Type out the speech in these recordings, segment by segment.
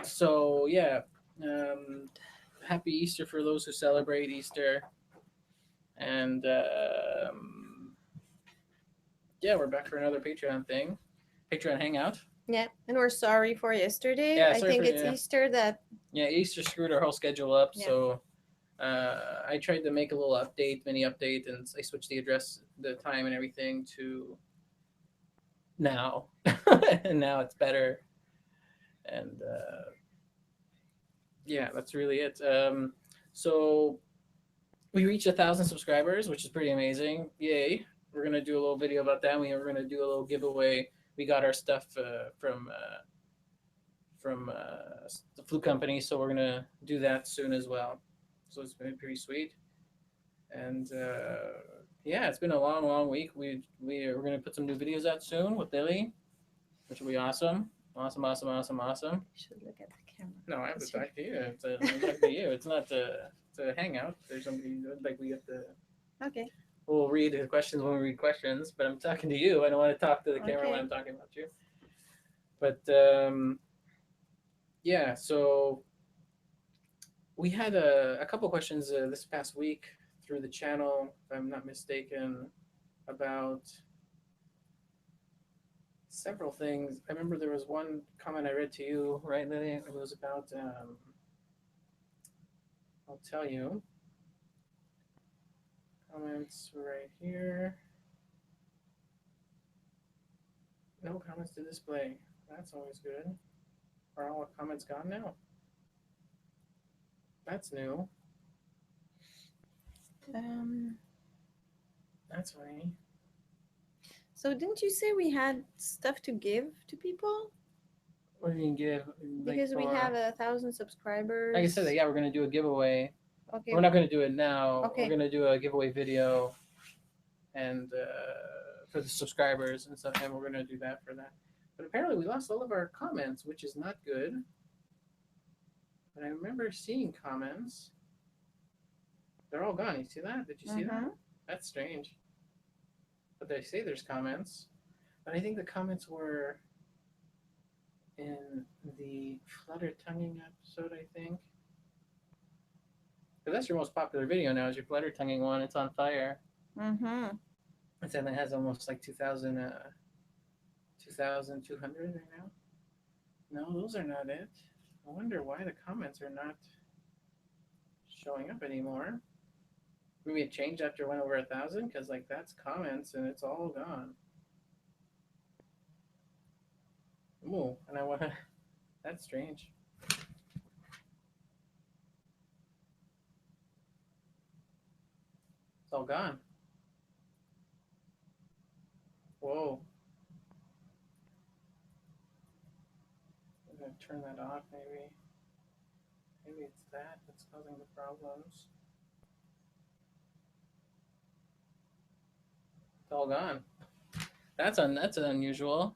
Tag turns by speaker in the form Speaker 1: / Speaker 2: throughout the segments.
Speaker 1: So yeah, um, happy Easter for those who celebrate Easter, and yeah, we're back for another Patreon thing, Patreon hangout.
Speaker 2: Yeah, and we're sorry for yesterday.
Speaker 1: Yeah,
Speaker 2: I
Speaker 1: sorry for
Speaker 2: think it's
Speaker 1: yeah,
Speaker 2: Easter that.
Speaker 1: yeah. Easter screwed our whole schedule up,
Speaker 2: Yeah.
Speaker 1: so I tried to make a little mini update, and I switched the address, the time, and everything to now, and now it's better. And yeah, that's really it. So we reached 1,000 subscribers, which is pretty amazing. Yay! We're gonna do a little video about that. We're gonna do a little giveaway. We got our stuff from the flute company, so we're gonna do that soon as well. So it's been pretty sweet. And yeah, it's been a long, long week. We're gonna put some new videos out soon with Lily, which will be awesome. Awesome, awesome, awesome, awesome.
Speaker 2: You should look at the camera.
Speaker 1: No, I have to talk to you. I'm talking to you. It's not it's a hangout. There's somebody like we have to.
Speaker 2: Okay.
Speaker 1: We'll read the questions when we read questions, but I'm talking to you. I don't want to talk to the camera when
Speaker 2: Okay.
Speaker 1: I'm talking about you. But yeah, so we had a couple questions this past week through the channel, if I'm not mistaken, about several things. I remember there was one comment I read to you, right, Lily? It was about, I'll tell you, comments right here. No comments to display. That's always good. Are all the comments gone now? That's new.
Speaker 2: Um.
Speaker 1: That's funny.
Speaker 2: So didn't you say we had stuff to give to people?
Speaker 1: What do you mean give? Like
Speaker 2: Because we
Speaker 1: for,
Speaker 2: have 1,000 subscribers.
Speaker 1: like I said, yeah, we're gonna do a giveaway.
Speaker 2: Okay.
Speaker 1: We're not gonna do it now.
Speaker 2: Okay.
Speaker 1: We're gonna do a giveaway video, and for the subscribers and stuff, and we're gonna do that for that. But apparently, we lost all of our comments, which is not good. But I remember seeing comments. They're all gone. You see that? Did you see that? That's strange. But they say there's comments. But I think the comments were in the flutter tonguing episode, I think. Because that's your most popular video now, is your flutter tonguing one. It's on fire.
Speaker 2: Mm-hmm.
Speaker 1: It has almost like 2,200 right now. No, those are not it. I wonder why the comments are not showing up anymore. Maybe it changed after it went over 1,000, because like that's comments and it's all gone. Ooh, and I want to. That's strange. It's all gone. Whoa. I'm gonna turn that off. Maybe it's that that's causing the problems. It's all gone. That's unusual.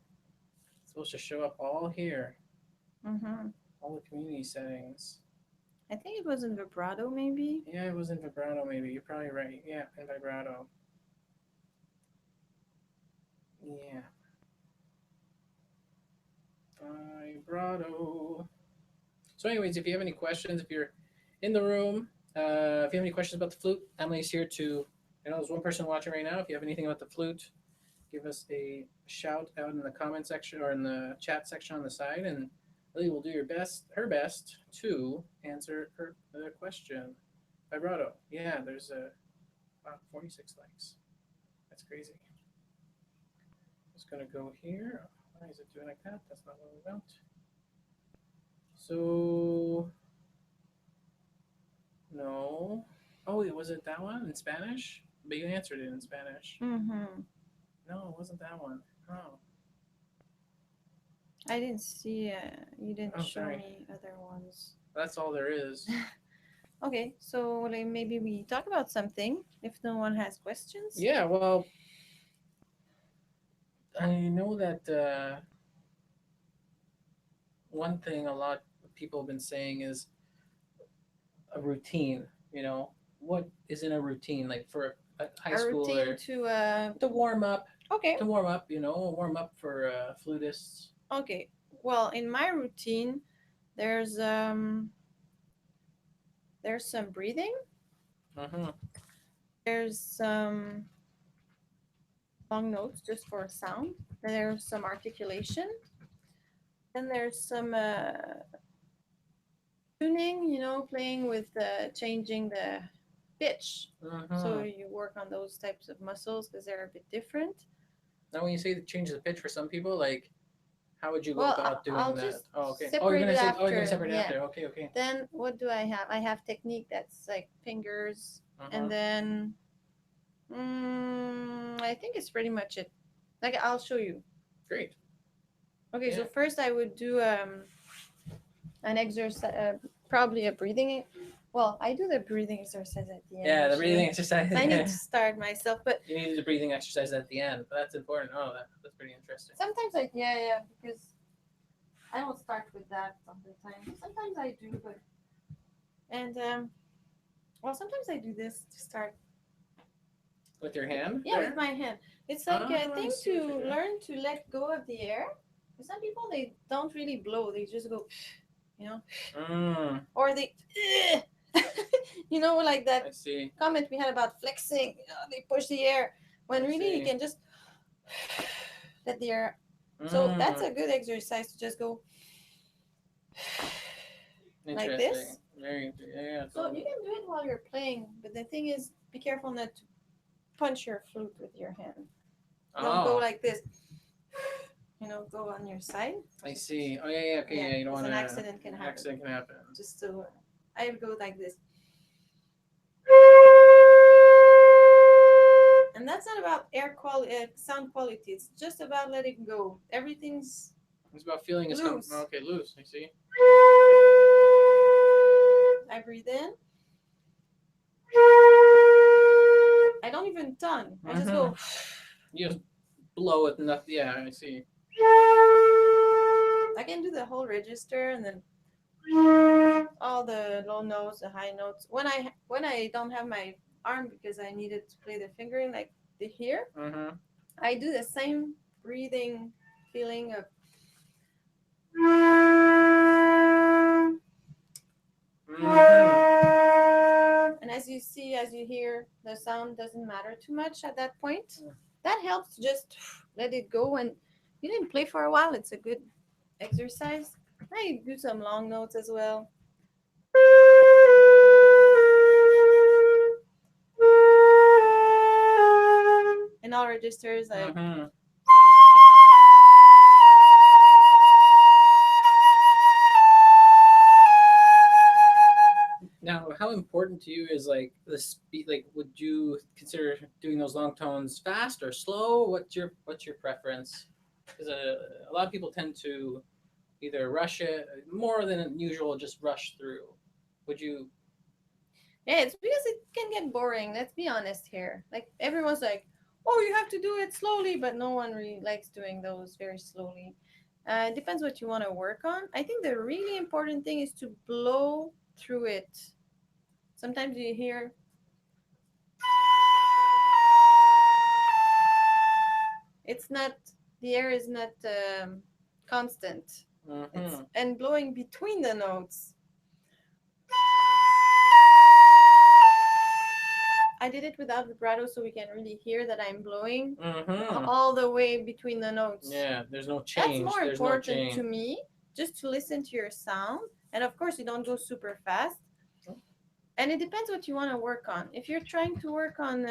Speaker 1: It's supposed to show up all here.
Speaker 2: Mm-hmm.
Speaker 1: All the community settings.
Speaker 2: I think it was in vibrato, maybe.
Speaker 1: Yeah, it was in vibrato. Maybe you're probably right. Yeah, in vibrato. Yeah. Vibrato. So, anyways, if you have any questions, if you're in the room, if you have any questions about the flute, Emily's here to. There's one person watching right now. If you have anything about the flute, give us a shout out in the comment section or in the chat section on the side, and Lily will do her best to answer the question. Vibrato. Yeah, there's about 46 likes. That's crazy. Just gonna go here. Why is it doing like that? That's not what we want. So no. Oh, was it that one in Spanish? But you answered it in Spanish.
Speaker 2: Mm-hmm.
Speaker 1: No, it wasn't that one. Oh.
Speaker 2: I didn't see. You didn't show
Speaker 1: sorry.
Speaker 2: me other ones.
Speaker 1: That's all there is.
Speaker 2: Okay, so like, maybe we talk about something if no one has questions.
Speaker 1: Yeah, well, I know that one thing a lot of people have been saying is a routine. What is in a routine, like for a high schooler to warm up?
Speaker 2: Okay.
Speaker 1: To warm up, warm up for flutists.
Speaker 2: Okay. Well, in my routine, There's some breathing.
Speaker 1: Mm-hmm.
Speaker 2: There's some long notes just for sound. Then there's some articulation. Then there's some tuning, playing with changing the pitch. So
Speaker 1: Mm-hmm.
Speaker 2: you work on those types of muscles because they're a bit different.
Speaker 1: Now, when you say change the pitch for some people, like, how would you go
Speaker 2: Well,
Speaker 1: about
Speaker 2: I'll
Speaker 1: doing that?
Speaker 2: just
Speaker 1: Oh, okay. Oh, you're
Speaker 2: separate
Speaker 1: gonna
Speaker 2: it
Speaker 1: say. Oh, you're gonna
Speaker 2: after.
Speaker 1: separate it
Speaker 2: Yeah.
Speaker 1: after. Okay, okay.
Speaker 2: Then what do I have? I have technique that's like fingers,
Speaker 1: Uh-huh.
Speaker 2: and then I think it's pretty much it. Like I'll show you.
Speaker 1: Great.
Speaker 2: Okay, so
Speaker 1: Yeah.
Speaker 2: first I would do an exercise, probably a breathing. Well, I do the breathing exercise at the end.
Speaker 1: Yeah, the
Speaker 2: usually.
Speaker 1: breathing exercise.
Speaker 2: I need to start myself, but
Speaker 1: You need the breathing exercise at the end, but that's important. Oh, that's pretty interesting.
Speaker 2: sometimes because I don't start with that all the time. Sometimes I do, but and well, sometimes I do this to start.
Speaker 1: With your hand?
Speaker 2: Yeah,
Speaker 1: there?
Speaker 2: with my hand. It's like
Speaker 1: Oh,
Speaker 2: I
Speaker 1: I
Speaker 2: think
Speaker 1: see what
Speaker 2: to
Speaker 1: you're doing.
Speaker 2: learn to let go of the air. For some people, they don't really blow; they just go,
Speaker 1: Mm,
Speaker 2: or they, like
Speaker 1: I
Speaker 2: that
Speaker 1: see.
Speaker 2: comment we had about flexing. They push the air when
Speaker 1: I
Speaker 2: really you
Speaker 1: see.
Speaker 2: can just let the air. So that's
Speaker 1: Mm,
Speaker 2: a good exercise to just go like
Speaker 1: interesting.
Speaker 2: this.
Speaker 1: Very interesting. Yeah,
Speaker 2: So
Speaker 1: totally.
Speaker 2: you can do it while you're playing, but the thing is, be careful not to punch your flute with your hand. Don't go
Speaker 1: Oh,
Speaker 2: like this. Go on your side.
Speaker 1: I see. Oh, yeah, yeah. Okay,
Speaker 2: Yeah,
Speaker 1: yeah. You don't
Speaker 2: because
Speaker 1: want
Speaker 2: an
Speaker 1: to.
Speaker 2: accident can
Speaker 1: An
Speaker 2: happen.
Speaker 1: accident can happen.
Speaker 2: Just so I go like this. And that's not about air quality, sound quality. It's just about letting go. Everything's
Speaker 1: It's about feeling it's
Speaker 2: loose.
Speaker 1: okay, loose. I see.
Speaker 2: I breathe in. I don't even tongue. I just go.
Speaker 1: You just blow it enough. Yeah, I see.
Speaker 2: I can do the whole register and then all the low notes, the high notes. When I don't have my arm because I needed to play the fingering like the here,
Speaker 1: Mm-hmm.
Speaker 2: I do the same breathing feeling of.
Speaker 1: Mm-hmm.
Speaker 2: And as you see, as you hear, the sound doesn't matter too much at that point. That helps just let it go. And you didn't play for a while, it's a good exercise. I do some long notes as well. In all registers, like.
Speaker 1: Mm-hmm. Now, how important to you is like the speed? Like, would you consider doing those long tones fast or slow? What's your preference? Because a lot of people tend to either rush it more than usual, just rush through. Would you?
Speaker 2: Yeah, it's because it can get boring. Let's be honest here. Like everyone's like, "Oh, you have to do it slowly," but no one really likes doing those very slowly. It depends what you want to work on. I think the really important thing is to blow through it. Sometimes you hear it's not the air is not constant. It's
Speaker 1: Mm-hmm.
Speaker 2: and blowing between the notes. I did it without vibrato so we can really hear that I'm blowing
Speaker 1: Mm-hmm.
Speaker 2: all the way between the notes.
Speaker 1: Yeah, there's no
Speaker 2: That's
Speaker 1: change.
Speaker 2: more
Speaker 1: There's no
Speaker 2: important
Speaker 1: change.
Speaker 2: to me, just to listen to your sound. And of course, you don't go super fast. And it depends what you want to work on. If you're trying to work on,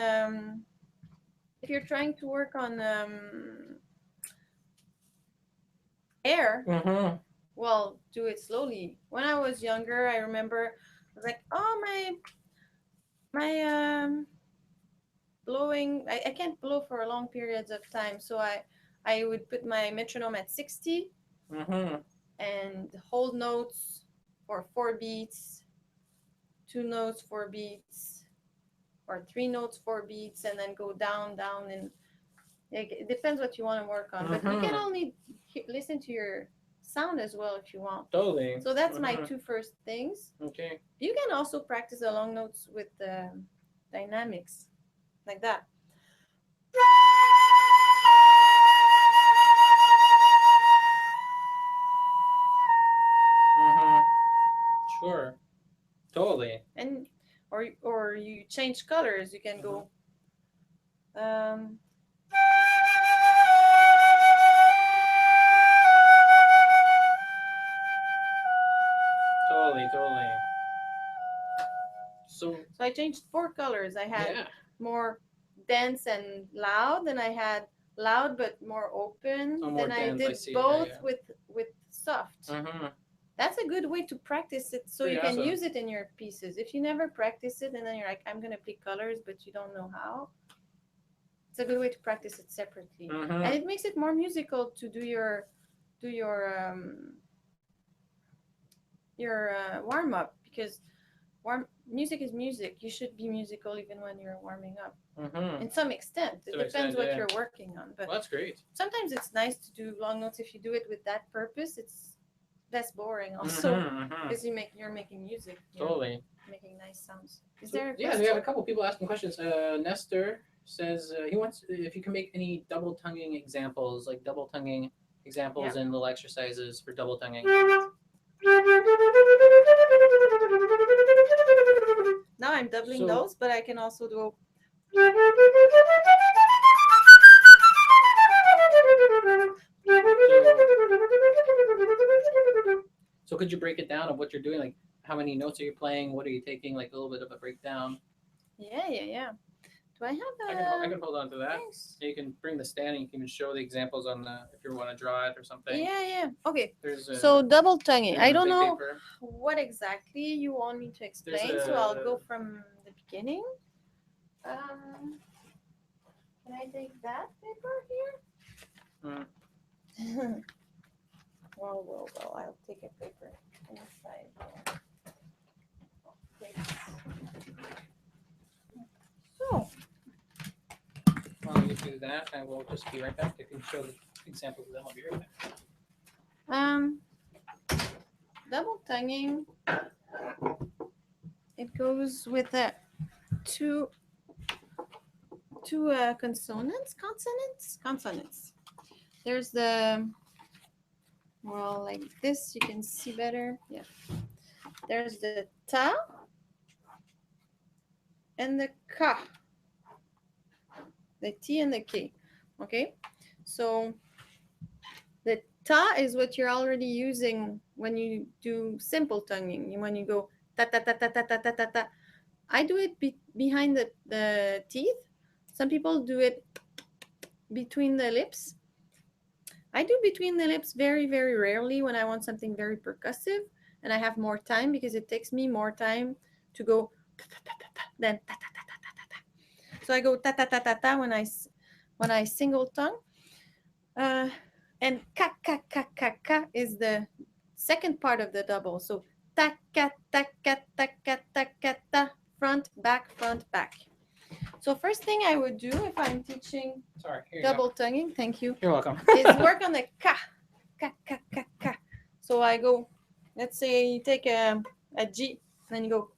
Speaker 2: air,
Speaker 1: Mm-hmm.
Speaker 2: well, do it slowly. When I was younger, I remember I was like, oh my blowing. I can't blow for long periods of time, so I would put my metronome at 60
Speaker 1: Mm-hmm.
Speaker 2: and hold notes for 4 beats, 2 notes 4 beats, or 3 notes 4 beats, and then go down, down, and it depends what you want to work on. But you can
Speaker 1: Mm-hmm.
Speaker 2: only listen to your sound as well if you want.
Speaker 1: Totally.
Speaker 2: So that's my
Speaker 1: Mm-hmm.
Speaker 2: two first things.
Speaker 1: Okay.
Speaker 2: You can also practice the long notes with the dynamics, like that.
Speaker 1: Sure. Totally.
Speaker 2: And or you change colors. You can go. Um,
Speaker 1: Totally. Totally. So
Speaker 2: so I changed 4 colors. I had
Speaker 1: yeah.
Speaker 2: more dense and loud. Then I had loud but more open.
Speaker 1: Oh, more
Speaker 2: Then I
Speaker 1: dense. I
Speaker 2: did
Speaker 1: see. Yeah.
Speaker 2: both
Speaker 1: Yeah.
Speaker 2: with soft.
Speaker 1: Mm-hmm.
Speaker 2: That's a good way to practice it so
Speaker 1: Pretty
Speaker 2: you can
Speaker 1: awesome.
Speaker 2: use it in your pieces. If you never practice it and then you're like, I'm gonna pick colors, but you don't know how, it's a good way to practice it separately.
Speaker 1: Mm-hmm.
Speaker 2: And it makes it more musical to do your warm up because warm music is music. You should be musical even when you're warming up.
Speaker 1: Mm-hmm.
Speaker 2: In some extent, it
Speaker 1: To an
Speaker 2: depends
Speaker 1: extent,
Speaker 2: what
Speaker 1: yeah.
Speaker 2: you're working on. But
Speaker 1: Well, that's great.
Speaker 2: sometimes it's nice to do long notes if you do it with that purpose. It's less boring also
Speaker 1: Mm-hmm. Mm-hmm.
Speaker 2: because you're making music. You're
Speaker 1: Totally.
Speaker 2: making nice sounds. Is
Speaker 1: So
Speaker 2: there a
Speaker 1: yeah, we have
Speaker 2: question?
Speaker 1: a couple people asking questions. Nestor says he wants if you can make any double tonguing examples, like double tonguing examples
Speaker 2: Yeah.
Speaker 1: and little exercises for double tonguing.
Speaker 2: Now I'm doubling
Speaker 1: So
Speaker 2: those, but I can also do.
Speaker 1: so could you break it down of what you're doing? Like how many notes are you playing? What are you taking? Like a little bit of a breakdown.
Speaker 2: Yeah. Do I
Speaker 1: I
Speaker 2: have
Speaker 1: can I
Speaker 2: a?
Speaker 1: can hold on to that.
Speaker 2: Thanks.
Speaker 1: You can bring the stand and you can show the examples on the if you want to draw it or something.
Speaker 2: Yeah. Okay.
Speaker 1: There's
Speaker 2: So
Speaker 1: a
Speaker 2: double tonguing.
Speaker 1: pen
Speaker 2: I
Speaker 1: and
Speaker 2: don't
Speaker 1: big
Speaker 2: know
Speaker 1: paper.
Speaker 2: what exactly you want me to
Speaker 1: There's
Speaker 2: explain, so I'll
Speaker 1: a
Speaker 2: go from the beginning. Um, can I take that paper
Speaker 1: mm,
Speaker 2: here? Well. I'll take a paper inside. Okay. So,
Speaker 1: while you do that, I will just be right back. I can show the examples of them. I'll be right back.
Speaker 2: um, double tonguing. It goes with two consonants. There's the like this. You can see better. Yeah. There's the ta and the ka, the t and the k. Okay. So the ta is what you're already using when you do simple tonguing. When you go ta ta ta ta ta ta ta ta ta. I do it behind the teeth. Some people do it between the lips. I do between the lips very, very rarely when I want something very percussive and I have more time because it takes me more time to go than ta ta ta ta ta ta ta. So I go ta ta ta ta ta when I single tongue. And ka is the second part of the double. So ta ka ta ka ta ka ta ka ta, front back. So first thing I would do if I'm teaching
Speaker 1: Sorry, here you
Speaker 2: double tonguing, thank you,
Speaker 1: go. You're welcome.
Speaker 2: is work on the ka. So I go, let's say you take a G, and then you go.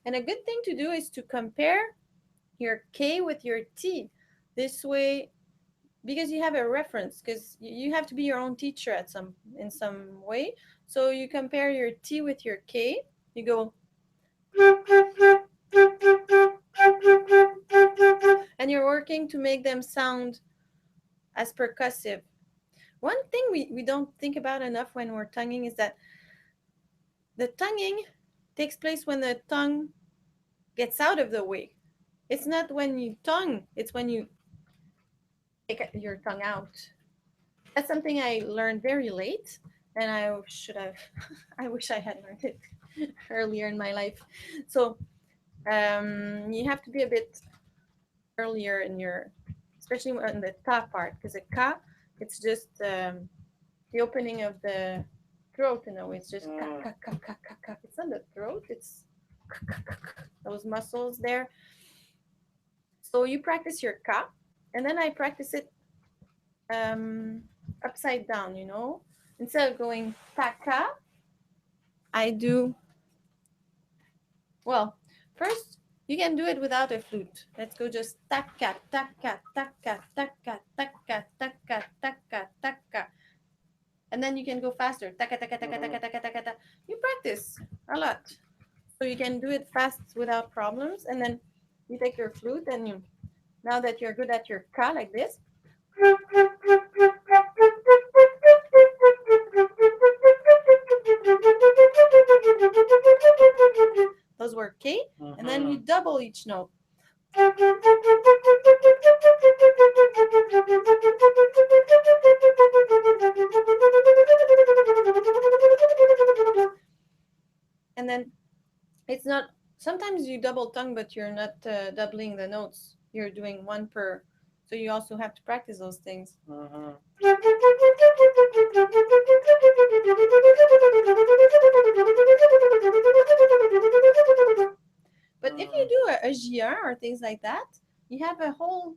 Speaker 2: And a good thing to do is to compare your K with your T. This way, because you have a reference, because you have to be your own teacher in some way. So you compare your T with your K. You go. And you're working to make them sound as percussive. One thing we don't think about enough when we're tonguing is that the tonguing takes place when the tongue gets out of the way. It's not when you tongue, it's when you take your tongue out. That's something I learned very late, and I should have, I wish I had learned it earlier in my life. So you have to be a bit earlier in your, especially on the ta part, because a ka, it's just the opening of the throat in a way. It's just ka. It's not the throat, it's those muscles there. So you practice your ka, and then I practice it upside down, Instead of going ta ka, I do, well, first you can do it without a flute. Let's go just taka, taka, taka, taka, taka, taka, taka, taka. and then you can go faster. Taka, taka, taka, taka, taka, taka, taka. You practice a lot. So you can do it fast without problems. And then you take your flute and you, now that you're good at your ka like this, those were K, and then you double each note. And then it's not, sometimes you double tongue, but you're not doubling the notes. You're doing one per. So you also have to practice those things. But if you do a GR or things like that, you have a whole,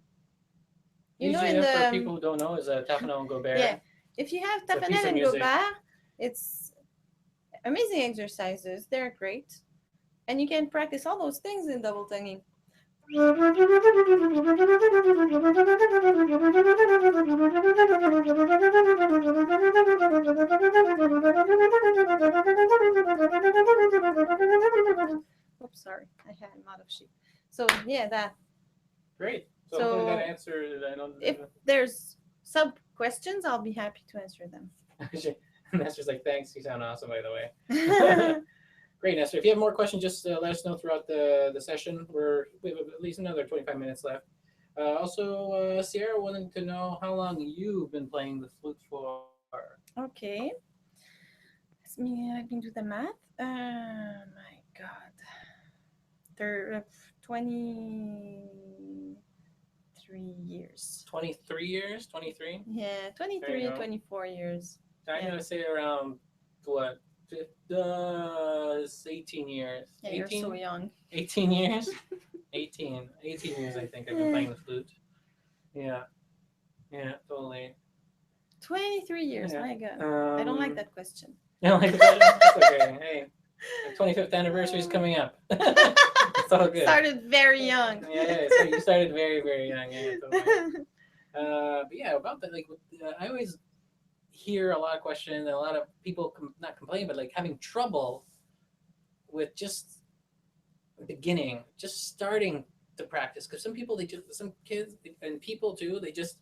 Speaker 2: you know, in
Speaker 1: for
Speaker 2: the
Speaker 1: people who don't know, is Tafanel and Gobert.
Speaker 2: yeah. If you have
Speaker 1: It's a piece
Speaker 2: Tafanel
Speaker 1: of
Speaker 2: and
Speaker 1: music.
Speaker 2: Gobert, it's amazing exercises. They're great, and you can practice all those things in double tonguing. Oops, sorry, I had a lot of sheep. So yeah, that.
Speaker 1: Great. So,
Speaker 2: So
Speaker 1: hopefully that answered. I don't.
Speaker 2: If there's sub questions, I'll be happy to answer them.
Speaker 1: Nestor's like, thanks. You sound awesome, by the way. Great, Nestor. If you have more questions, just let us know throughout the session. We have at least another 25 minutes left. Also, Sierra wanted to know how long you've been playing the flute for.
Speaker 2: Okay. Let me do the math. My God. 23 years.
Speaker 1: 23 years? 23?
Speaker 2: Yeah, 23, 24 years.
Speaker 1: I'm
Speaker 2: Yeah.
Speaker 1: going to say around, what, 18 years.
Speaker 2: Yeah,
Speaker 1: 18?
Speaker 2: you're so young.
Speaker 1: 18 years? 18 years, I think I've been playing the flute. Yeah, totally.
Speaker 2: 23 years,
Speaker 1: Yeah.
Speaker 2: my God. I don't like that question.
Speaker 1: You don't like the question? That's okay. Hey, the 25th anniversary is coming up. It's all good.
Speaker 2: Started very young.
Speaker 1: Yeah, so you started very, very young. Yeah, totally. But yeah, about that, like, I always hear a lot of questions, and a lot of people not complain, but like having trouble with just beginning, just starting to practice. Because some kids and people too, they just,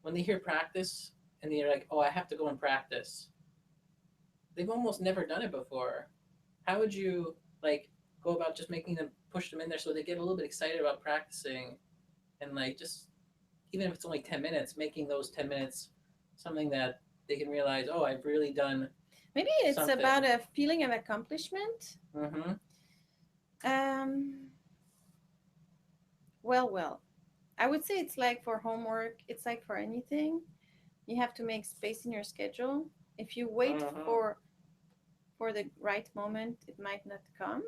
Speaker 1: when they hear practice and they're like, oh, I have to go and practice, they've almost never done it before. How would you like go about just making them push them in there so they get a little bit excited about practicing, and like just, even if it's only 10 minutes, making those 10 minutes something that they can realize, oh, I've really done.
Speaker 2: Maybe it's
Speaker 1: something.
Speaker 2: about a feeling of accomplishment.
Speaker 1: Mm-hmm.
Speaker 2: Well. I would say it's like for homework, it's like for anything. You have to make space in your schedule. If you wait for the right moment, it might not come.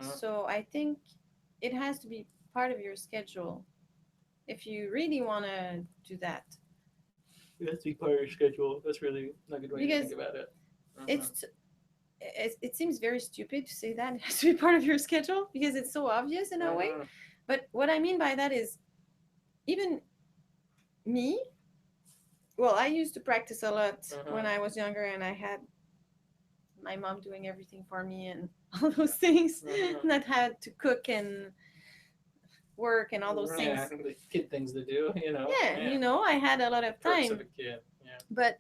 Speaker 2: So I think it has to be part of your schedule if you really want to do that.
Speaker 1: It has to be part of your schedule. That's really a good way to think about it.
Speaker 2: It seems very stupid to say that it has to be part of your schedule because it's so obvious in a way. But what I mean by that is, even me, well, I used to practice a lot when I was younger, and I had my mom doing everything for me and all those things, not had to cook and work and all those things.
Speaker 1: Yeah, the kid things to do, you know.
Speaker 2: Yeah, I had a lot of time.
Speaker 1: Perks of a kid. Yeah.
Speaker 2: But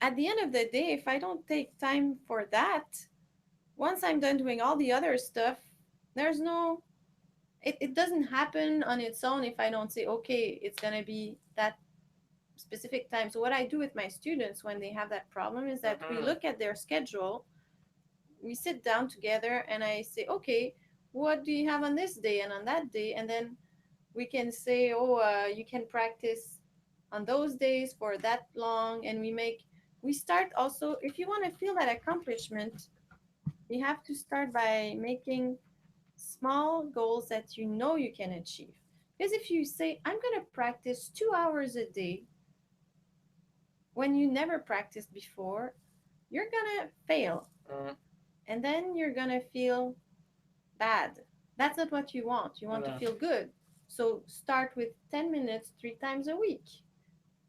Speaker 2: at the end of the day, if I don't take time for that, once I'm done doing all the other stuff, there's no, it doesn't happen on its own if I don't say, okay, it's going to be that specific time. So what I do with my students when they have that problem is that we look at their schedule, we sit down together, and I say, okay, what do you have on this day and on that day? And then we can say, you can practice on those days for that long. And we start also, if you want to feel that accomplishment, you have to start by making small goals that you know you can achieve. Because if you say, I'm going to practice 2 hours a day, when you never practiced before, you're going to fail. And then you're going to feel bad. That's not what you want. You want to feel good. So start with 10 minutes 3 times a week.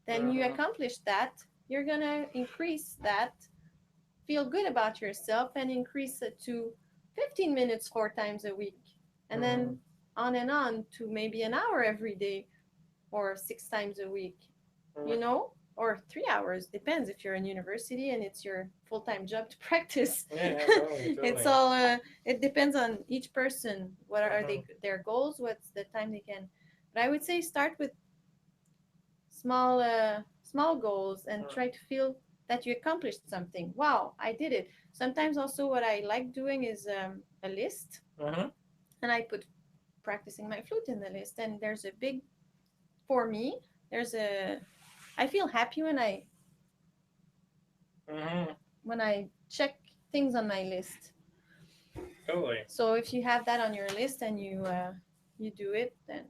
Speaker 2: then you accomplish that. You're gonna increase that, feel good about yourself, and increase it to 15 minutes 4 times a week, and then on and on to maybe an hour every day or 6 times a week, you know, or 3 hours. Depends if you're in university and it's your full-time job to practice.
Speaker 1: Yeah, totally, totally.
Speaker 2: It's all it depends on each person. What are their goals? What's the time they can? But I would say start with small goals and try to feel that you accomplished something. Wow, I did it. Sometimes also what I like doing is a list, and I put practicing my flute in the list. And there's a big, for me, there's a, I feel happy when I check things on my list.
Speaker 1: Totally.
Speaker 2: So if you have that on your list and you do it, then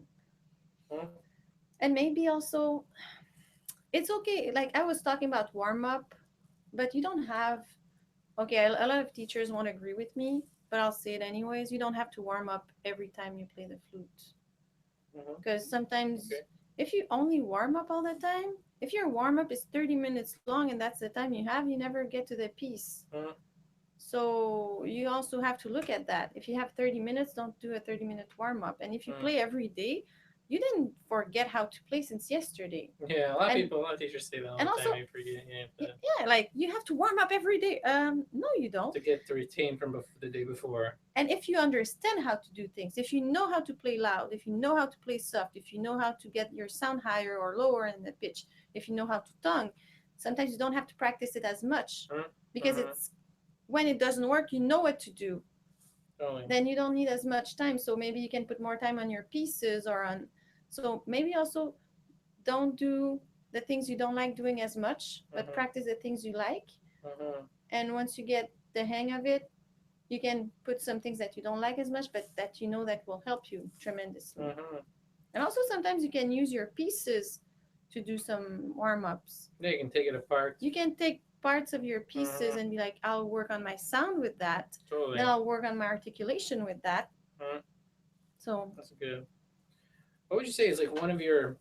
Speaker 2: and maybe also it's okay. Like I was talking about warm up, but you don't have. Okay, a lot of teachers won't agree with me, but I'll say it anyways. You don't have to warm up every time you play the flute, because sometimes if you only warm up all the time, if your warm up is 30 minutes long and that's the time you have, you never get to the piece. So you also have to look at that. If you have 30 minutes, don't do a 30-minute warm up. And if you play every day, you didn't forget how to play since yesterday.
Speaker 1: Yeah, a lot of teachers say that all the
Speaker 2: also,
Speaker 1: time. You forget.
Speaker 2: Yeah, like you have to warm up every day. No, you don't.
Speaker 1: To get the routine from the day before.
Speaker 2: And if you understand how to do things, if you know how to play loud, if you know how to play soft, if you know how to get your sound higher or lower in the pitch, if you know how to tongue, sometimes you don't have to practice it as much because it's when it doesn't work, you know what to do. Then you don't need as much time. So maybe you can put more time on your pieces or on. So maybe also don't do the things you don't like doing as much, but practice the things you like. And once you get the hang of it, you can put some things that you don't like as much, but that you know that will help you tremendously. And also sometimes you can use your pieces to do some warm-ups.
Speaker 1: Yeah, you can take it apart.
Speaker 2: You can take parts of your pieces and be like, I'll work on my sound with that.
Speaker 1: Totally.
Speaker 2: Then I'll work on my articulation with that. So
Speaker 1: that's good. What would you say is like one of your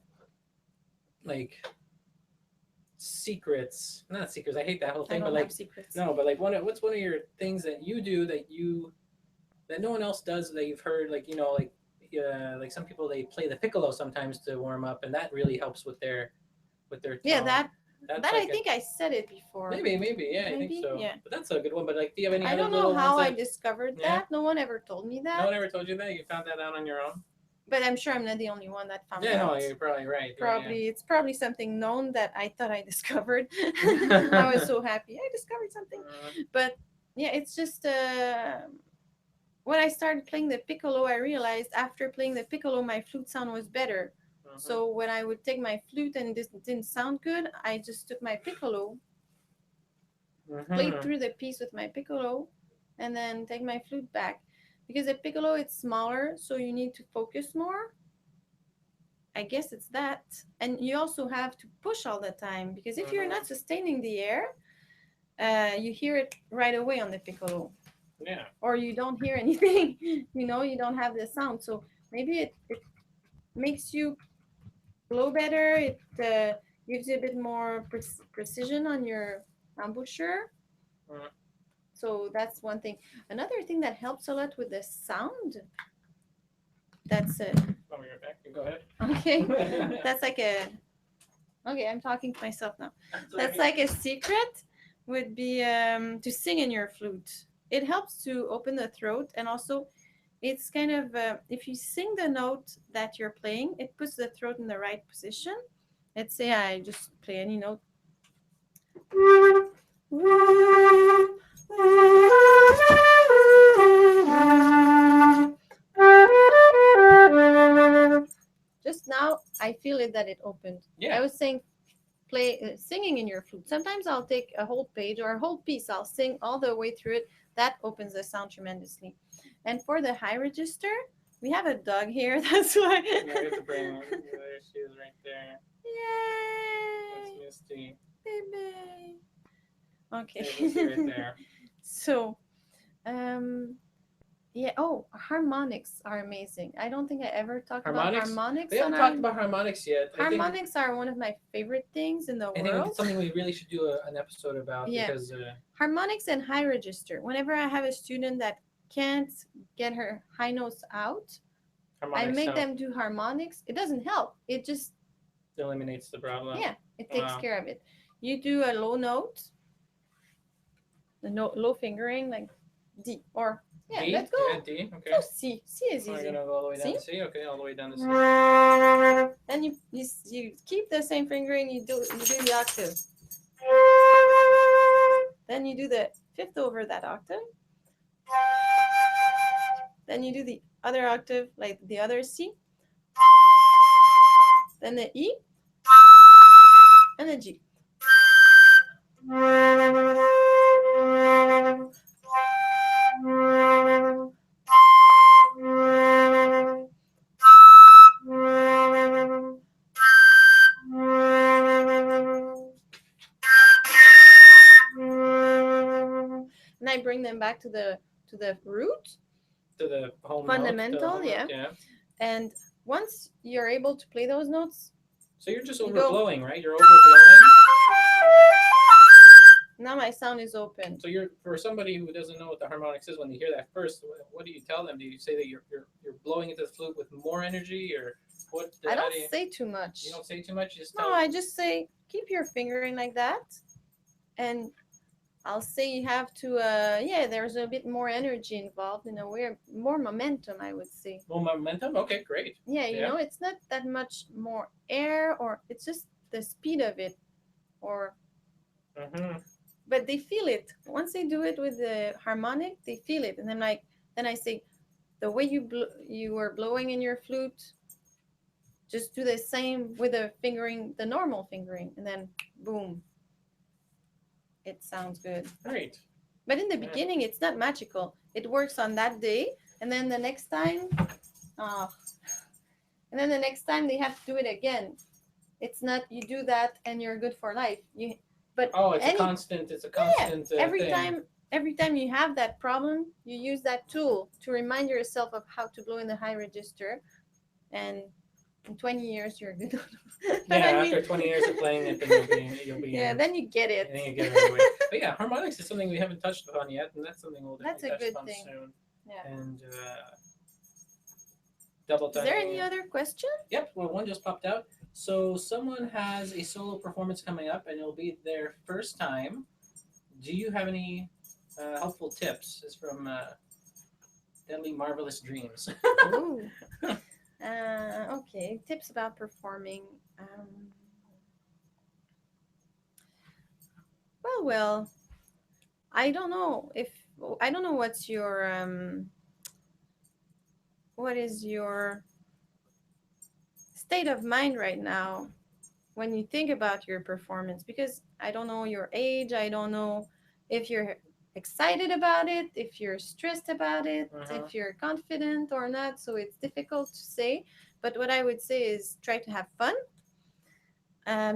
Speaker 1: like secrets? Not secrets. I hate that whole thing.
Speaker 2: I don't
Speaker 1: but like
Speaker 2: have secrets.
Speaker 1: No, but like what's one of your things that you do that no one else does that you've heard? Like like some people they play the piccolo sometimes to warm up, and that really helps with their tone.
Speaker 2: Yeah, that
Speaker 1: like
Speaker 2: I think I said it before.
Speaker 1: Maybe, yeah, I think so.
Speaker 2: Yeah.
Speaker 1: But that's a good one. But like, do you have any?
Speaker 2: I don't know how I discovered that. No one ever told me that.
Speaker 1: No one ever told you that. You found that out on your own.
Speaker 2: But I'm sure I'm not the only one that found out.
Speaker 1: Yeah, no, you're probably right.
Speaker 2: It's probably something known that I thought I discovered. I was so happy I discovered something. But yeah, it's just when I started playing the piccolo, I realized after playing the piccolo, my flute sound was better. So when I would take my flute and this didn't sound good, I just took my piccolo, played through the piece with my piccolo, and then take my flute back. Because the piccolo, it's smaller, so you need to focus more. I guess it's that. And you also have to push all the time, because if you're not sustaining the air, you hear it right away on the piccolo.
Speaker 1: Yeah.
Speaker 2: Or you don't hear anything, you don't have the sound. So maybe it makes you blow better. It gives you a bit more precision on your embouchure. So that's one thing. Another thing that helps a lot with the sound, that's it.
Speaker 1: Oh, you're back. Go ahead.
Speaker 2: Okay. That's like okay, I'm talking to myself now. That's like a secret would be to sing in your flute. It helps to open the throat, and also it's kind of if you sing the note that you're playing, it puts the throat in the right position. Let's say I just play any note. Just now I feel it that it opened. I was saying singing in your flute. Sometimes I'll take a whole page or a whole piece, I'll sing all the way through it. That opens the sound tremendously. And for the high register, we have a dog here. That's why.
Speaker 1: Yeah, I get to bring one. There she is right there.
Speaker 2: Yay!
Speaker 1: That's Misty.
Speaker 2: Baby. Okay.
Speaker 1: Misty right there.
Speaker 2: So, Yeah. Oh, harmonics are amazing. I don't think I ever talked about
Speaker 1: Harmonics. We
Speaker 2: harmonics on
Speaker 1: haven't
Speaker 2: our.
Speaker 1: talked about harmonics yet.
Speaker 2: Harmonics are one of my favorite things in the
Speaker 1: I think it's
Speaker 2: world.
Speaker 1: something we really should do an episode about
Speaker 2: Yeah.
Speaker 1: because
Speaker 2: Harmonics and high register. Whenever I have a student that can't get her high notes out, I
Speaker 1: harmonics
Speaker 2: make
Speaker 1: sound
Speaker 2: them do harmonics. It doesn't help. It just,
Speaker 1: eliminates the problem.
Speaker 2: yeah, it takes
Speaker 1: Wow.
Speaker 2: care of it. You do a low note, the low fingering, like D, or yeah,
Speaker 1: D?
Speaker 2: let's go.
Speaker 1: Yeah, D.
Speaker 2: Let's
Speaker 1: Okay.
Speaker 2: go C. C is
Speaker 1: We're
Speaker 2: easy.
Speaker 1: gonna go all the way down
Speaker 2: See?
Speaker 1: to C. Okay, all the way down to C.
Speaker 2: Then you keep the same fingering. You do the octave. Then you do the fifth over that octave. Then you do the other octave, like the other C. Then the E and the G. And I bring them back to the root,
Speaker 1: To the home note. To the
Speaker 2: fundamental,
Speaker 1: home note.
Speaker 2: yeah.
Speaker 1: Yeah.
Speaker 2: And once you're able to play those notes,
Speaker 1: So you're just
Speaker 2: you go.
Speaker 1: overblowing, right? You're overblowing.
Speaker 2: Now my sound is open.
Speaker 1: So you're for somebody who doesn't know what the harmonics is when they hear that first. What do you tell them? Do you say that you're blowing into the flute with more energy, or what?
Speaker 2: I
Speaker 1: How
Speaker 2: don't
Speaker 1: do you,
Speaker 2: say too much.
Speaker 1: you don't say too much. You just
Speaker 2: No,
Speaker 1: tell.
Speaker 2: I just say keep your fingering like that, and I'll say you have to. Yeah, there's a bit more energy involved in a way, more momentum, I would say.
Speaker 1: Well, momentum. Okay, great.
Speaker 2: Yeah,
Speaker 1: Yeah.
Speaker 2: it's not that much more air, or it's just the speed of it, or
Speaker 1: Mm-hmm.
Speaker 2: but they feel it once they do it with the harmonic. They feel it, and then I say the way you were blowing in your flute, just do the same with the fingering, the normal fingering, and then boom, it sounds good.
Speaker 1: Great.
Speaker 2: But in the
Speaker 1: Yeah.
Speaker 2: beginning, it's not magical. It works on that day, and then the next time, oh, and then the next time they have to do it again. It's not you do that and you're good for life. But
Speaker 1: Oh, it's a
Speaker 2: any
Speaker 1: constant. It's a
Speaker 2: yeah,
Speaker 1: constant
Speaker 2: every
Speaker 1: thing.
Speaker 2: time you have that problem, you use that tool to remind yourself of how to blow in the high register, and in 20 years you're good. But
Speaker 1: Yeah,
Speaker 2: I mean,
Speaker 1: after 20 years of playing it, then you'll be
Speaker 2: yeah,
Speaker 1: in.
Speaker 2: then you get it.
Speaker 1: Then you get it right away. But yeah, harmonics is something we haven't touched upon yet, and that's something we'll
Speaker 2: That's
Speaker 1: definitely
Speaker 2: a
Speaker 1: touch
Speaker 2: good
Speaker 1: upon
Speaker 2: thing.
Speaker 1: soon.
Speaker 2: Yeah.
Speaker 1: And double
Speaker 2: Is there
Speaker 1: timing.
Speaker 2: any other question?
Speaker 1: Yep, well, one just popped out. So someone has a solo performance coming up, and it'll be their first time. Do you have any helpful tips? It's from Deadly Marvelous Dreams.
Speaker 2: Ooh. Okay. Tips about performing. Well. I don't know if I don't know what is your state of mind right now when you think about your performance, because I don't know your age. I don't know if you're excited about it, if you're stressed about it,
Speaker 1: Uh-huh.
Speaker 2: if you're confident or not. So it's difficult to say. But what I would say is try to have fun.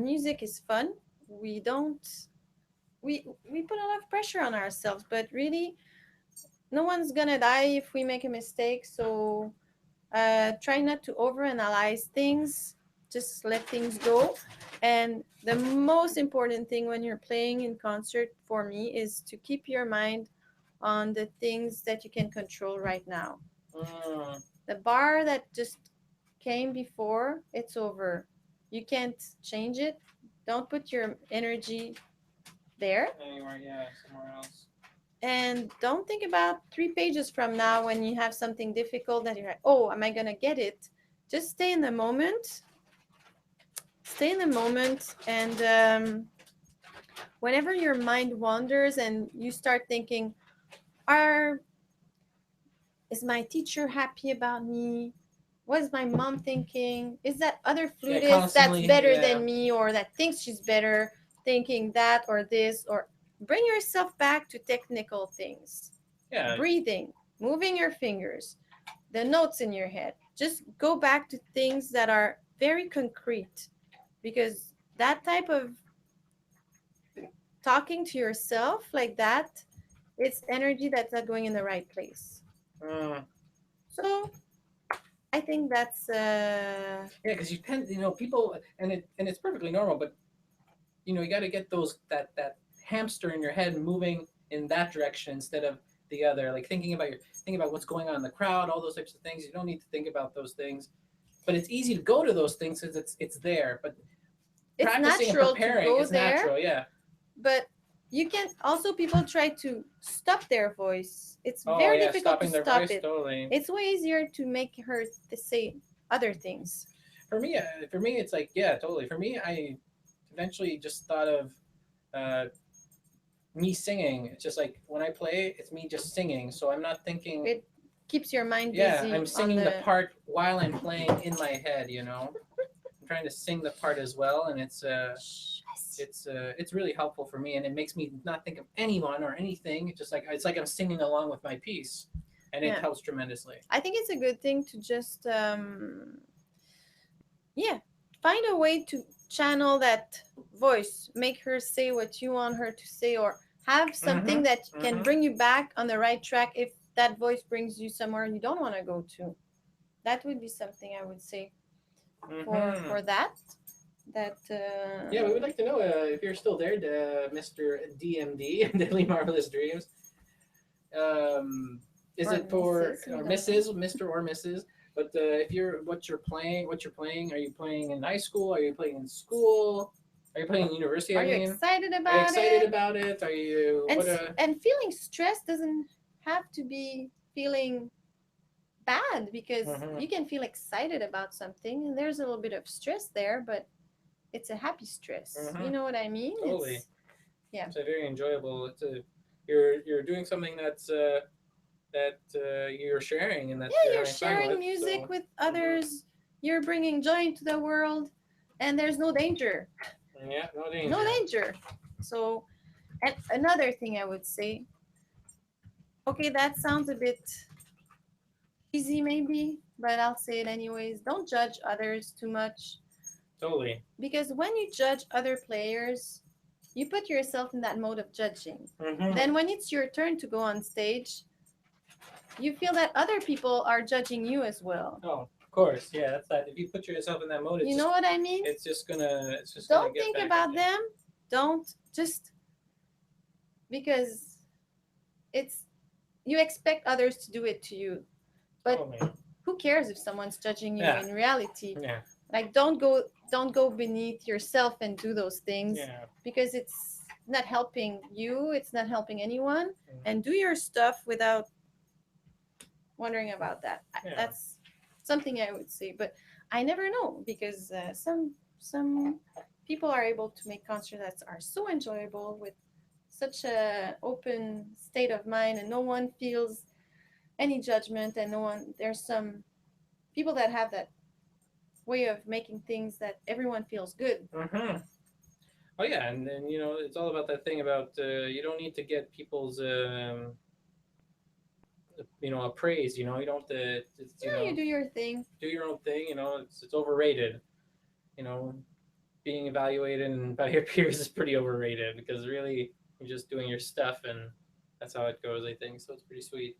Speaker 2: Music is fun. We don't we put a lot of pressure on ourselves, but really no one's gonna die if we make a mistake. So try not to overanalyze things. Just let things go. And the most important thing when you're playing in concert for me is to keep your mind on the things that you can control right now.
Speaker 1: Mm,
Speaker 2: The bar that just came before, it's over. You can't change it. Don't put your energy there.
Speaker 1: anywhere, yeah, somewhere else.
Speaker 2: And don't think about 3 pages from now when you have something difficult that you're like, oh, am I going to get it? Just stay in the moment. Stay in the moment. And whenever your mind wanders and you start thinking, are is my teacher happy about me? What is my mom thinking? Is that other
Speaker 1: Yeah,
Speaker 2: flutist that's
Speaker 1: constantly,
Speaker 2: better
Speaker 1: yeah.
Speaker 2: than me, or that thinks she's better, thinking that or this? Or bring yourself back to technical things.
Speaker 1: Yeah,
Speaker 2: Breathing, moving your fingers, the notes in your head. Just go back to things that are very concrete, because that type of talking to yourself like that, it's energy that's not going in the right place.
Speaker 1: Mm.
Speaker 2: So I think that's
Speaker 1: Yeah, because you tend, people, and it's perfectly normal, but you got to get that hamster in your head moving in that direction instead of the other. Like thinking about what's going on in the crowd, all those types of things. You don't need to think about those things, but it's easy to go to those things because it's there. But
Speaker 2: it's
Speaker 1: practicing and
Speaker 2: natural to
Speaker 1: preparing
Speaker 2: go
Speaker 1: is
Speaker 2: there,
Speaker 1: natural. Yeah.
Speaker 2: but you can also people try to stop their voice. It's
Speaker 1: Oh
Speaker 2: very
Speaker 1: yeah,
Speaker 2: difficult to
Speaker 1: stopping their
Speaker 2: stop
Speaker 1: voice
Speaker 2: it.
Speaker 1: totally.
Speaker 2: It's way easier to make her to say other things.
Speaker 1: For me, it's like yeah, totally. For me, I eventually just thought of uh, me singing. It's just like when I play, it's me just singing. So I'm not thinking.
Speaker 2: It keeps your mind
Speaker 1: Yeah,
Speaker 2: busy
Speaker 1: I'm
Speaker 2: on
Speaker 1: singing the
Speaker 2: the.
Speaker 1: part while I'm playing in my head. I'm trying to sing the part as well, and it's really helpful for me, and it makes me not think of anyone or anything. It's like I'm singing along with my piece, and it
Speaker 2: Yeah,
Speaker 1: helps tremendously.
Speaker 2: I think it's a good thing to just yeah, find a way to channel that voice, make her say what you want her to say, or have something
Speaker 1: Mm-hmm.
Speaker 2: that can
Speaker 1: Mm-hmm.
Speaker 2: bring you back on the right track if that voice brings you somewhere you don't want to go to. That would be something I would say
Speaker 1: Mm-hmm.
Speaker 2: for that. That
Speaker 1: Yeah, we would like to know if you're still there, Mr. DMD, Daily Marvelous Dreams. Um, is
Speaker 2: or
Speaker 1: it for
Speaker 2: misses, we
Speaker 1: or
Speaker 2: don't know.
Speaker 1: Mrs. Mr. or Mrs. But if you're what you're playing, are you playing in high school? Are you playing in school? Are you playing in university? I
Speaker 2: Are you
Speaker 1: mean,
Speaker 2: excited
Speaker 1: are you
Speaker 2: about
Speaker 1: excited
Speaker 2: it?
Speaker 1: about it? Are you
Speaker 2: And
Speaker 1: what?
Speaker 2: and feeling stressed doesn't have to be feeling bad, because
Speaker 1: Mm-hmm,
Speaker 2: you can feel excited about something and there's a little bit of stress there, but it's a happy stress. You
Speaker 1: mm-hmm,
Speaker 2: know what I mean?
Speaker 1: totally.
Speaker 2: It's yeah.
Speaker 1: It's a very enjoyable. You're doing something that you're sharing and that
Speaker 2: Yeah,
Speaker 1: you're
Speaker 2: you're
Speaker 1: having fun
Speaker 2: sharing
Speaker 1: with.
Speaker 2: music
Speaker 1: So.
Speaker 2: with
Speaker 1: Mm-hmm.
Speaker 2: others. You're bringing joy into the world, and there's no danger.
Speaker 1: Yeah, no
Speaker 2: No
Speaker 1: danger.
Speaker 2: danger. So, and another thing I would say, okay, that sounds a bit easy maybe, but I'll say it anyways. Don't judge others too much,
Speaker 1: Totally.
Speaker 2: because when you judge other players, you put yourself in that mode of judging.
Speaker 1: Mm-hmm.
Speaker 2: Then when it's your turn to go on stage, you feel that other people are judging you as well.
Speaker 1: Oh, of course. Yeah, that's that. If you put yourself in that mode,
Speaker 2: You know what I mean?
Speaker 1: it's just gonna
Speaker 2: Don't
Speaker 1: get
Speaker 2: think
Speaker 1: back at
Speaker 2: about
Speaker 1: you.
Speaker 2: them. Don't just because it's you expect others to do it to you. But
Speaker 1: Totally.
Speaker 2: who cares if someone's judging you
Speaker 1: Yeah.
Speaker 2: in reality?
Speaker 1: Yeah.
Speaker 2: Like don't go beneath yourself and do those things,
Speaker 1: Yeah.
Speaker 2: because it's not helping you, it's not helping anyone.
Speaker 1: Mm-hmm.
Speaker 2: And do your stuff without wondering about that.
Speaker 1: Yeah.
Speaker 2: That's something I would say, but I never know, because some people are able to make concerts that are so enjoyable with such a open state of mind, and no one feels any judgment, and no one there's some people that have that way of making things that everyone feels good.
Speaker 1: Mm-hmm. Oh yeah, and then it's all about that thing about you don't need to get people's praise. You don't have to just,
Speaker 2: Yeah, you do your thing.
Speaker 1: do your own thing. It's overrated. You know, being evaluated by your peers is pretty overrated because really you're just doing your stuff and that's how it goes. I think so. It's pretty sweet.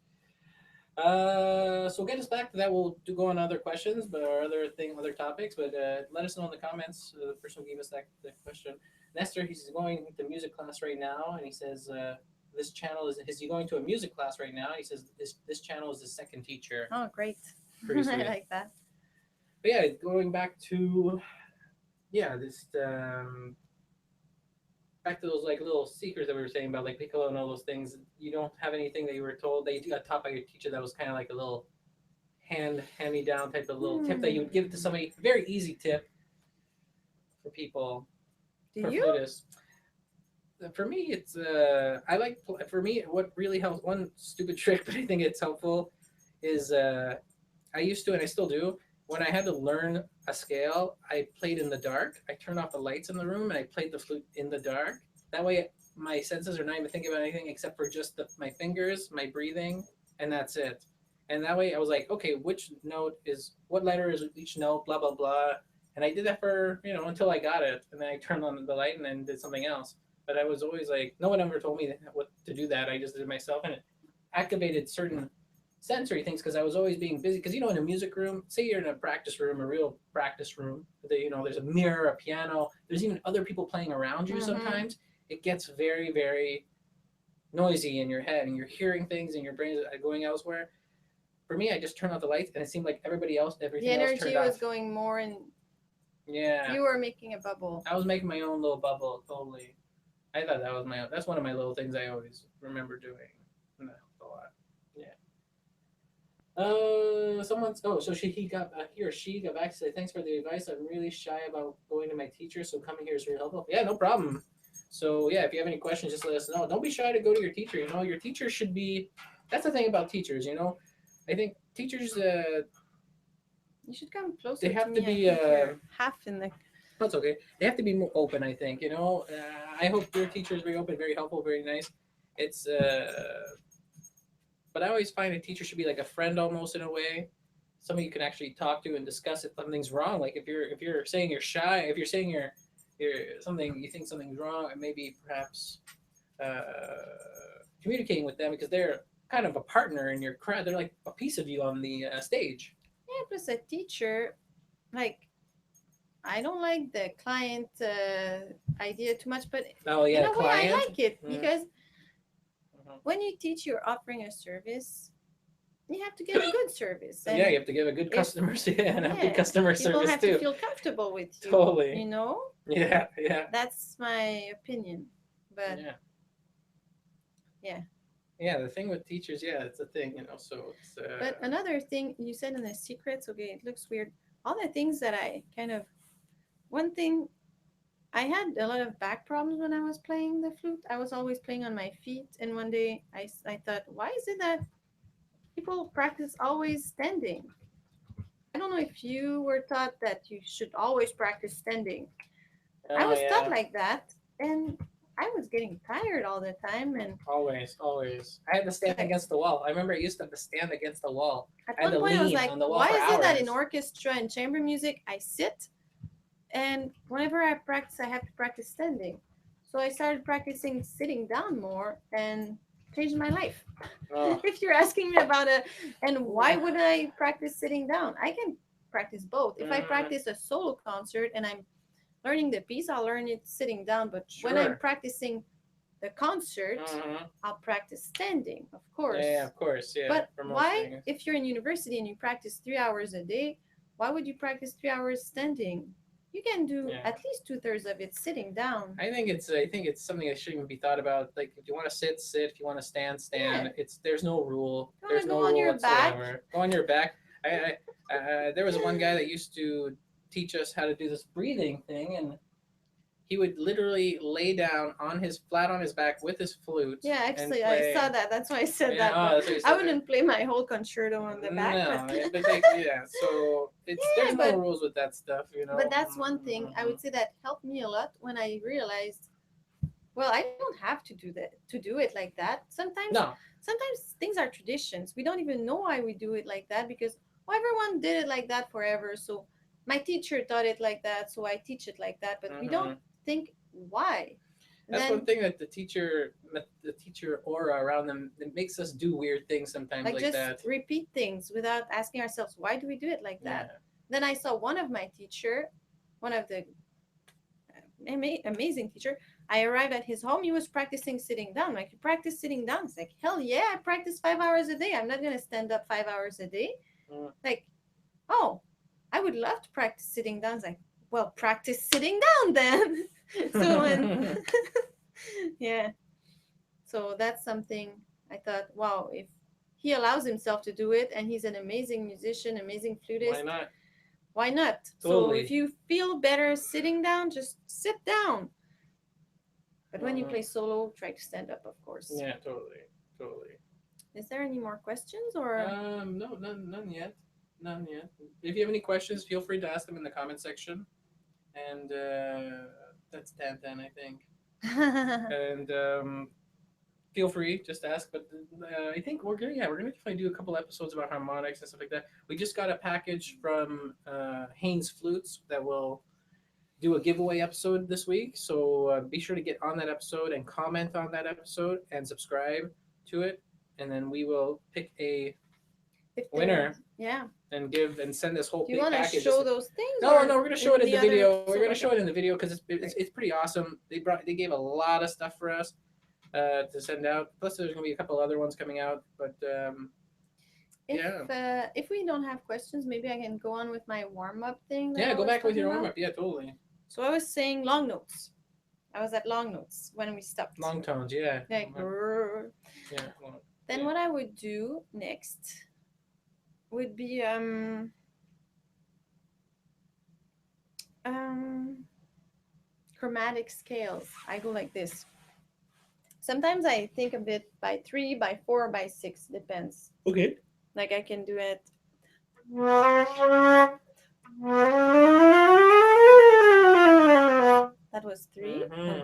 Speaker 1: So get us back to that. We'll go on other questions, but or other topics. But let us know in the comments. The person who gave us that question, Nestor. He's going to music class right now, and he says this channel is he going to a music class right now? He says this channel is his second teacher.
Speaker 2: Oh, great.
Speaker 1: Pretty
Speaker 2: I
Speaker 1: sweet.
Speaker 2: like that.
Speaker 1: But yeah, going this back to those like little secrets that we were saying about like piccolo and all those things. You don't have anything that you were told that you got taught by your teacher that was kind of like a little hand me down type of little tip that you would give to somebody. Very easy tip for people
Speaker 2: Do
Speaker 1: for
Speaker 2: you?
Speaker 1: flutists. For me, it's I like for me what really helps. One stupid trick, but I think it's helpful, is I used to and I still do. When I had to learn a scale, I played in the dark. I turned off the lights in the room and I played the flute in the dark. That way, my senses are not even thinking about anything except for just my fingers, my breathing, and that's it. And that way, I was like, okay, what letter is each note, blah blah blah. And I did that for until I got it, and then I turned on the light and then did something else. But I was always like, no one ever told me what to do that. I just did it myself, and it activated certain sensory things because I was always being busy. Because in a music room, say you're in a practice room, a real practice room, there's a mirror, a piano. There's even other people playing around you.
Speaker 2: Mm-hmm.
Speaker 1: Sometimes it gets very, very noisy in your head, and you're hearing things, and your brain is going elsewhere. For me, I just turned off the lights, and it seemed like
Speaker 2: The
Speaker 1: everything else turned
Speaker 2: energy was
Speaker 1: off.
Speaker 2: going more, and
Speaker 1: Yeah,
Speaker 2: you were making a bubble.
Speaker 1: I was making my own little bubble. Totally. I thought that was my. That's one of my little things I always remember doing. And that helped a lot. Yeah. Someone's. Oh, so he or she got back to say thanks for the advice. I'm really shy about going to my teacher, so coming here is really helpful. Yeah, no problem. So yeah, if you have any questions, just let us know. Don't be shy to go to your teacher. Your teacher should be. That's the thing about teachers. I think teachers.
Speaker 2: You should come
Speaker 1: They
Speaker 2: closer to
Speaker 1: have to
Speaker 2: me. I
Speaker 1: be.
Speaker 2: think you're half in the.
Speaker 1: That's okay. They have to be more open. I think. I hope your teacher is very open, very helpful, very nice. It's. But I always find a teacher should be like a friend almost in a way, somebody you can actually talk to and discuss if something's wrong. Like if you're saying you're shy, if you're saying you're something you think something's wrong, and maybe perhaps uh, communicating with them because they're kind of a partner in your crowd. They're like a piece of you on the stage.
Speaker 2: Yeah, plus a teacher, like I don't like the client idea too much, but
Speaker 1: Oh
Speaker 2: in
Speaker 1: yeah,
Speaker 2: a way I
Speaker 1: client.
Speaker 2: like it
Speaker 1: Mm-hmm.
Speaker 2: because when you teach, you're offering a service. You have to give a good service,
Speaker 1: Yeah,
Speaker 2: and
Speaker 1: you have to give a good
Speaker 2: if
Speaker 1: customer and have good
Speaker 2: yeah,
Speaker 1: customer
Speaker 2: people
Speaker 1: service
Speaker 2: have to
Speaker 1: too.
Speaker 2: feel comfortable with you.
Speaker 1: Totally.
Speaker 2: You know,
Speaker 1: Yeah, yeah,
Speaker 2: that's my opinion. But
Speaker 1: yeah.
Speaker 2: yeah.
Speaker 1: Yeah, the thing with teachers, yeah, it's a thing, So it's
Speaker 2: But another thing you said in the secrets, okay, it looks weird. All the things that I kind of one thing I had a lot of back problems when I was playing the flute. I was always playing on my feet, and one day I thought, why is it that people practice always standing? I don't know if you were taught that you should always practice standing. I
Speaker 1: oh
Speaker 2: was taught
Speaker 1: yeah.
Speaker 2: like that, and I was getting tired all the time. And
Speaker 1: Always, always. I had to stand
Speaker 2: like
Speaker 1: against the wall. I remember I used to have to stand against the wall.
Speaker 2: at
Speaker 1: I had
Speaker 2: one
Speaker 1: to
Speaker 2: point, I was
Speaker 1: lean
Speaker 2: like,
Speaker 1: on the wall
Speaker 2: why
Speaker 1: for
Speaker 2: is it that in
Speaker 1: hours.
Speaker 2: orchestra and chamber music I sit, and whenever I practice, I have to practice standing? So I started practicing sitting down more and changed my life.
Speaker 1: Oh,
Speaker 2: If you're asking me about it, and why would I practice sitting down? I can practice both. If I
Speaker 1: mm,
Speaker 2: practice a solo concert and I'm learning the piece, I'll learn it sitting down. But when I'm
Speaker 1: sure.
Speaker 2: practicing the concert,
Speaker 1: Mm-hmm.
Speaker 2: I'll practice standing, of
Speaker 1: Yeah, yeah,
Speaker 2: course.
Speaker 1: of course, yeah,
Speaker 2: But
Speaker 1: for most
Speaker 2: why,
Speaker 1: things.
Speaker 2: if you're in university and you practice 3 hours a day, why would you practice 3 hours standing? You can do
Speaker 1: Yeah.
Speaker 2: at least two-thirds of it sitting down.
Speaker 1: I think it's something that shouldn't even be thought about. Like if you want to sit, sit. If you want to stand,
Speaker 2: Yeah.
Speaker 1: stand. There's no rule.
Speaker 2: You want
Speaker 1: There's
Speaker 2: to
Speaker 1: no
Speaker 2: go on
Speaker 1: rule
Speaker 2: your back?
Speaker 1: whatsoever. Go on your back. There was one guy that used to teach us how to do this breathing thing, and he would literally lay down on his flat on his back with his flute
Speaker 2: Yeah,
Speaker 1: and
Speaker 2: actually, I
Speaker 1: play.
Speaker 2: saw that. That's why I said
Speaker 1: Yeah,
Speaker 2: that.
Speaker 1: oh,
Speaker 2: But
Speaker 1: that's what you
Speaker 2: I
Speaker 1: said there.
Speaker 2: wouldn't play my whole concerto on the back. But
Speaker 1: No, but yeah. So
Speaker 2: yeah,
Speaker 1: there's no
Speaker 2: but
Speaker 1: rules with that stuff,
Speaker 2: that's one thing I
Speaker 1: Mm-hmm.
Speaker 2: would say that helped me a lot when I realized, well, I don't have to do that to do it like that.
Speaker 1: No,
Speaker 2: Sometimes things are traditions. We don't even know why we do it like that because well, everyone did it like that forever. So my teacher taught it like that, so I teach it like that. But we don't
Speaker 1: hmm
Speaker 2: think why. And
Speaker 1: that's one
Speaker 2: then
Speaker 1: thing that the teacher aura around them it makes us do weird things sometimes
Speaker 2: like
Speaker 1: like
Speaker 2: just
Speaker 1: that.
Speaker 2: repeat things without asking ourselves why do we do it like that.
Speaker 1: Yeah.
Speaker 2: Then I saw one of my teacher, one of the amazing teacher. I arrived at his home. He was practicing sitting down. Like, you practice sitting down? It's like, hell yeah, I practice 5 hours a day. I'm not going to stand up 5 hours a day.
Speaker 1: Mm.
Speaker 2: Like, oh, I would love to practice sitting down. It's like, well, practice sitting down then. So, and yeah. So that's something I thought, wow, if he allows himself to do it and he's an amazing musician, amazing
Speaker 1: Why
Speaker 2: flutist,
Speaker 1: not?
Speaker 2: why not? So if
Speaker 1: Totally.
Speaker 2: you feel better sitting down, just sit down. But when you
Speaker 1: hmm
Speaker 2: play solo, try to stand up, of course.
Speaker 1: Yeah, totally, totally.
Speaker 2: Is there any more questions or?
Speaker 1: No, none yet, none yet. If you have any questions, feel free to ask them in the comment section. And that's ten, I think. And feel free just to ask. But I think we're gonna definitely do a couple episodes about harmonics and stuff like that. We just got a package from Haynes Flutes that will do a giveaway episode this week. So be sure to get on that episode and comment on that episode and subscribe to it. And then we will pick a winner
Speaker 2: Yeah.
Speaker 1: and send this whole
Speaker 2: Do you
Speaker 1: big
Speaker 2: want to
Speaker 1: package.
Speaker 2: show those things?
Speaker 1: No, we're gonna show it in the
Speaker 2: other
Speaker 1: video. We're gonna
Speaker 2: episode?
Speaker 1: show it in the video because it's pretty awesome. They gave a lot of stuff for us to send out. Plus, there's gonna be a couple other ones coming out. But
Speaker 2: If we don't have questions, maybe I can go on with my warm up thing.
Speaker 1: Yeah, go back with your warm
Speaker 2: up.
Speaker 1: up. Yeah, totally.
Speaker 2: So I was saying long notes. I was at long notes when we stopped.
Speaker 1: Long tones, yeah.
Speaker 2: Like,
Speaker 1: yeah.
Speaker 2: Then what I would do next would be chromatic scales. I go like this. Sometimes I think a bit by 3, by 4, by 6, depends.
Speaker 1: Okay.
Speaker 2: Like I can do it. That was 3.
Speaker 1: Mm-hmm.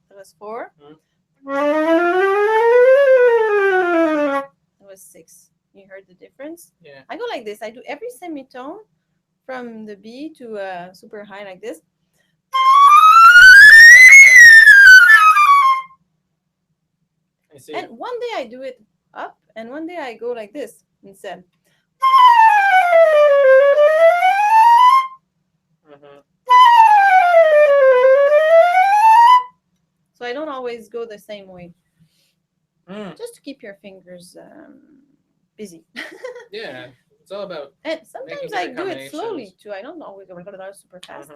Speaker 2: That was 4.
Speaker 1: Mm-hmm.
Speaker 2: That was 6. You heard the difference?
Speaker 1: Yeah.
Speaker 2: I go like this. I do every semitone from the B to super high like this.
Speaker 1: I see.
Speaker 2: And one day I do it up, and one day I go like this instead.
Speaker 1: Mm-hmm.
Speaker 2: So I don't always go the same way.
Speaker 1: Just
Speaker 2: to keep your fingers busy.
Speaker 1: Yeah, it's all about.
Speaker 2: And sometimes I do it slowly too. I don't always go super fast.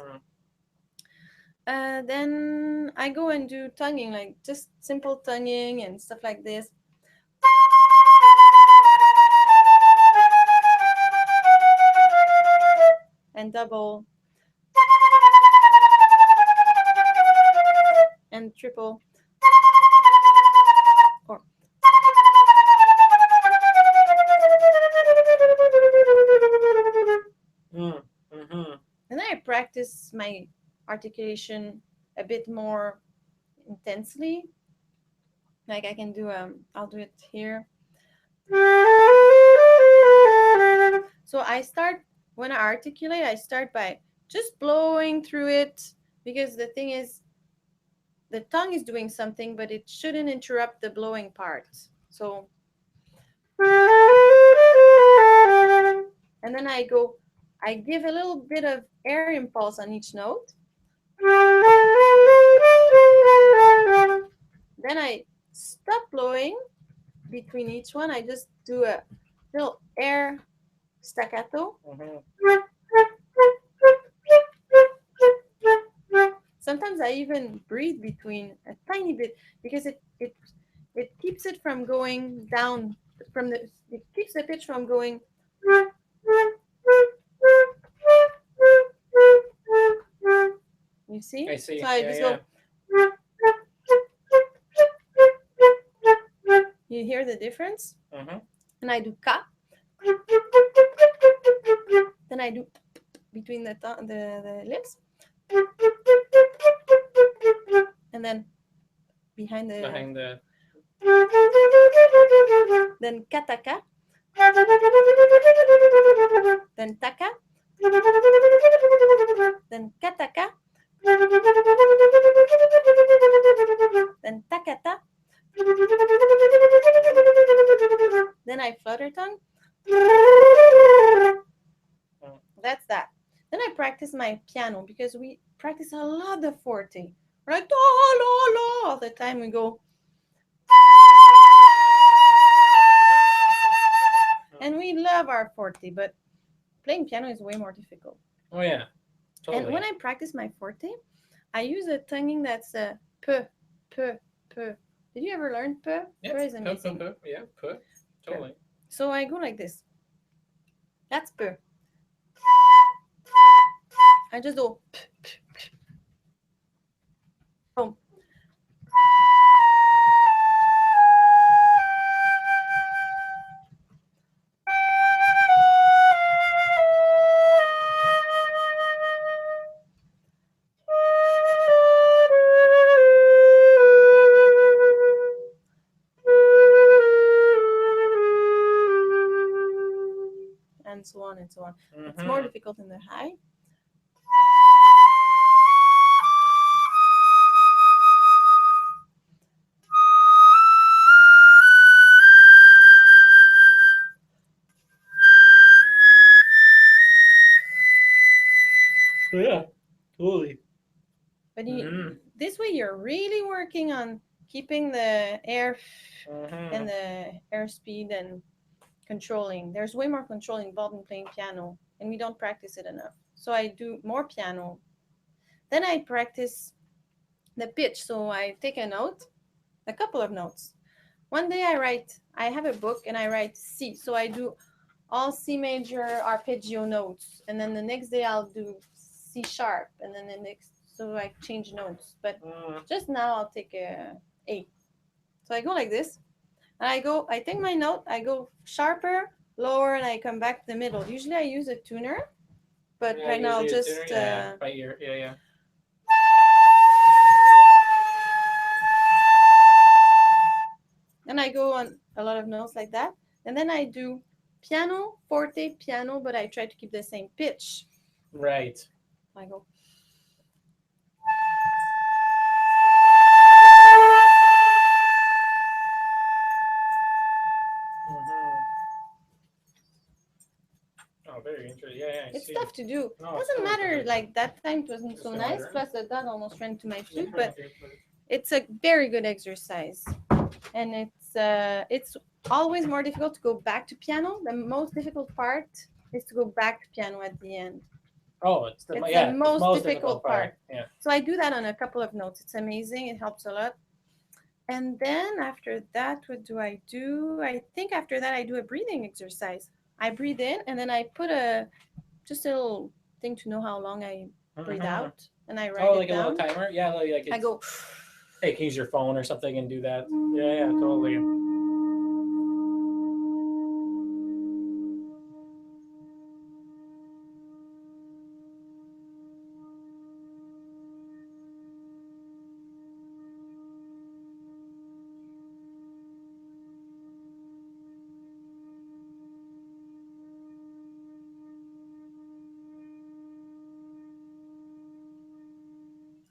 Speaker 2: Then I go and do tonguing, like just simple tonguing and stuff like this. And double. And triple. Or.
Speaker 1: Mm-hmm.
Speaker 2: And then I practice my articulation a bit more intensely. Like I can do I'll do it here. So I start, when I articulate, I start by just blowing through it, because the thing is, the tongue is doing something, but it shouldn't interrupt the blowing part. So, and then I give a little bit of air impulse on each note. Then I stop blowing between each one. I just do a little air staccato. Sometimes I even breathe between a tiny bit, because it keeps it from going down it keeps the pitch from going. You see?
Speaker 1: I see.
Speaker 2: So I just go. You hear the difference? And I do ka. Then I do between the lips. And then behind the. Then kataka. Then taka. Then kataka. Then takata. Then I flutter tongue. That's that. Then I practice my piano, because we practice a lot of forte. We're like, la, la, la, all the time. We go. And we love our forte, but playing piano is way more difficult.
Speaker 1: Oh, yeah. Totally.
Speaker 2: And when I practice my forte, I use a tonguing that's a p, p, p. Did you ever learn p?
Speaker 1: Yeah.
Speaker 2: P is amazing.
Speaker 1: Yeah, p. Totally.
Speaker 2: So I go like this. That's p. I just go p, p, p. Oh. And so on and so on. It's more difficult in the high. But
Speaker 1: Mm-hmm.
Speaker 2: this way, you're really working on keeping the air and
Speaker 1: Mm-hmm.
Speaker 2: the airspeed and controlling. There's way more control involved in playing piano, and we don't practice it enough. So I do more piano. Then I practice the pitch. So I take a note, a couple of notes. One day I have a book and I write C. So I do all C major arpeggio notes. And then the next day I'll do C sharp. And then the next, so I change notes. But just now I'll take A. So I go like this. And I take my note, I go sharper, lower, and I come back to the middle. Usually I use a tuner, but
Speaker 1: Yeah,
Speaker 2: right now I'll
Speaker 1: usually it's
Speaker 2: just.
Speaker 1: yeah, by ear. Yeah, yeah.
Speaker 2: And I go on a lot of notes like that. And then I do piano, forte, piano, but I try to keep the same pitch.
Speaker 1: Right.
Speaker 2: I go.
Speaker 1: Oh, very interesting. Yeah, yeah. I
Speaker 2: It's
Speaker 1: see.
Speaker 2: tough to do.
Speaker 1: No, it's
Speaker 2: Doesn't
Speaker 1: totally
Speaker 2: matter.
Speaker 1: fine.
Speaker 2: Like that time, it wasn't
Speaker 1: Just
Speaker 2: so
Speaker 1: a
Speaker 2: nice.
Speaker 1: matter.
Speaker 2: Plus, the dad almost ran to my
Speaker 1: Yeah,
Speaker 2: flute, but
Speaker 1: okay, but-
Speaker 2: it's a very good exercise, and it's always more difficult to go back to piano. The most difficult part is to go back to piano at the end.
Speaker 1: Oh, it's the most difficult part. Yeah.
Speaker 2: So I do that on a couple of notes. It's amazing. It helps a lot. And then after that, what do I do? I think after that, I do a breathing exercise. I breathe in, and then I put just a little thing to know how long I breathe out, and I write
Speaker 1: Oh,
Speaker 2: it
Speaker 1: like a
Speaker 2: down.
Speaker 1: little timer. Yeah, like
Speaker 2: I
Speaker 1: it's,
Speaker 2: go.
Speaker 1: hey, can you use your phone or something and do that. Yeah, yeah, totally.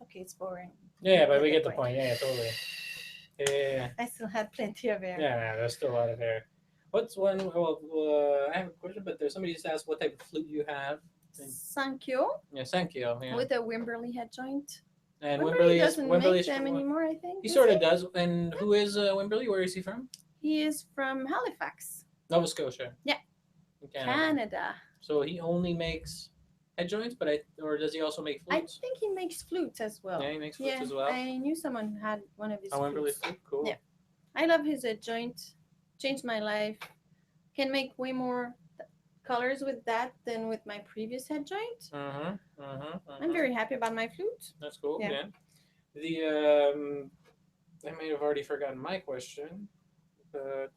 Speaker 2: Okay, it's boring.
Speaker 1: Yeah, but we get the point. Yeah, yeah, totally. Yeah.
Speaker 2: I still had plenty of air.
Speaker 1: Yeah, there's still a lot of hair. What's one? Well, I have a question, but there's somebody just asked what type of flute you have.
Speaker 2: Sankyo.
Speaker 1: Yeah, Sankyo. Yeah.
Speaker 2: With a Wimberley head joint.
Speaker 1: And
Speaker 2: Wimberley doesn't make
Speaker 1: Wimberley's
Speaker 2: them
Speaker 1: from,
Speaker 2: anymore, I think.
Speaker 1: he sort of does. And who is Wimberley? Where is he from?
Speaker 2: He is from Halifax.
Speaker 1: Nova Scotia.
Speaker 2: Yeah. Canada.
Speaker 1: So he only makes head joints, or does he also make flutes?
Speaker 2: I think he makes flutes as well.
Speaker 1: Yeah, he makes flutes as well.
Speaker 2: I knew someone had one of his flutes.
Speaker 1: Wimberley flute, cool.
Speaker 2: Yeah. I love his joint. Changed my life. Can make way more colors with that than with my previous head joint. I'm very happy about my flute.
Speaker 1: That's cool.
Speaker 2: Yeah.
Speaker 1: The I may have already forgotten my question, but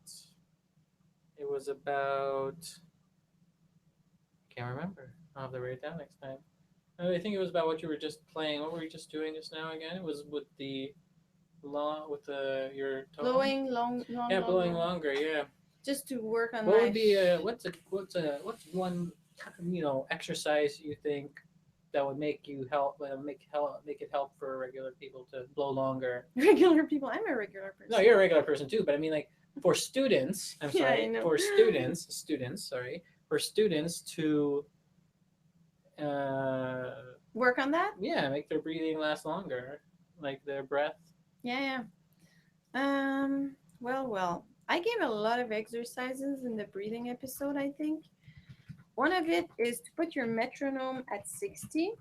Speaker 1: it was about, I can't remember. I'll have to write it down next time. I think it was about what you were just playing. What were you just doing just now again? It was with the your tone.
Speaker 2: Blowing long.
Speaker 1: Yeah, blowing longer. Yeah.
Speaker 2: Just to work on
Speaker 1: What
Speaker 2: my.
Speaker 1: would be what's one exercise you think that would make you make it help for regular people to blow longer?
Speaker 2: Regular people. I'm a regular person.
Speaker 1: No, you're a regular person too, but I mean like for students. I'm sorry.
Speaker 2: Yeah, I know.
Speaker 1: For students. Sorry, for students to
Speaker 2: work on that.
Speaker 1: Yeah, make their breathing last longer, like their breath.
Speaker 2: Yeah. Well. I gave a lot of exercises in the breathing episode, I think. One of it is to put your metronome at 60.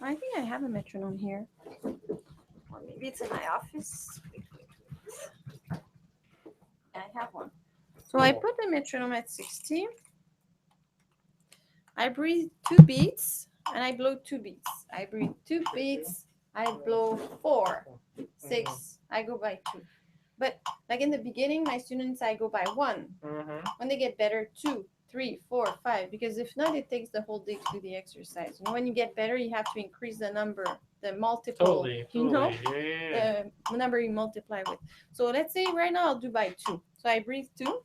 Speaker 2: I think I have a metronome here. Or maybe it's in my office. Wait. I have one. So I put the metronome at 60. I breathe 2 beats and I blow 2 beats. I breathe 2 beats. I blow 4, 6. I go by 2. But like in the beginning, my students, I go by 1. When they get better, 2, 3, 4, 5. Because if not, it takes the whole day to do the exercise. You know, when you get better, you have to increase the number, the multiple.
Speaker 1: Totally.
Speaker 2: You know,
Speaker 1: yeah.
Speaker 2: The number you multiply with. So let's say right now I'll do by 2. So I breathe 2.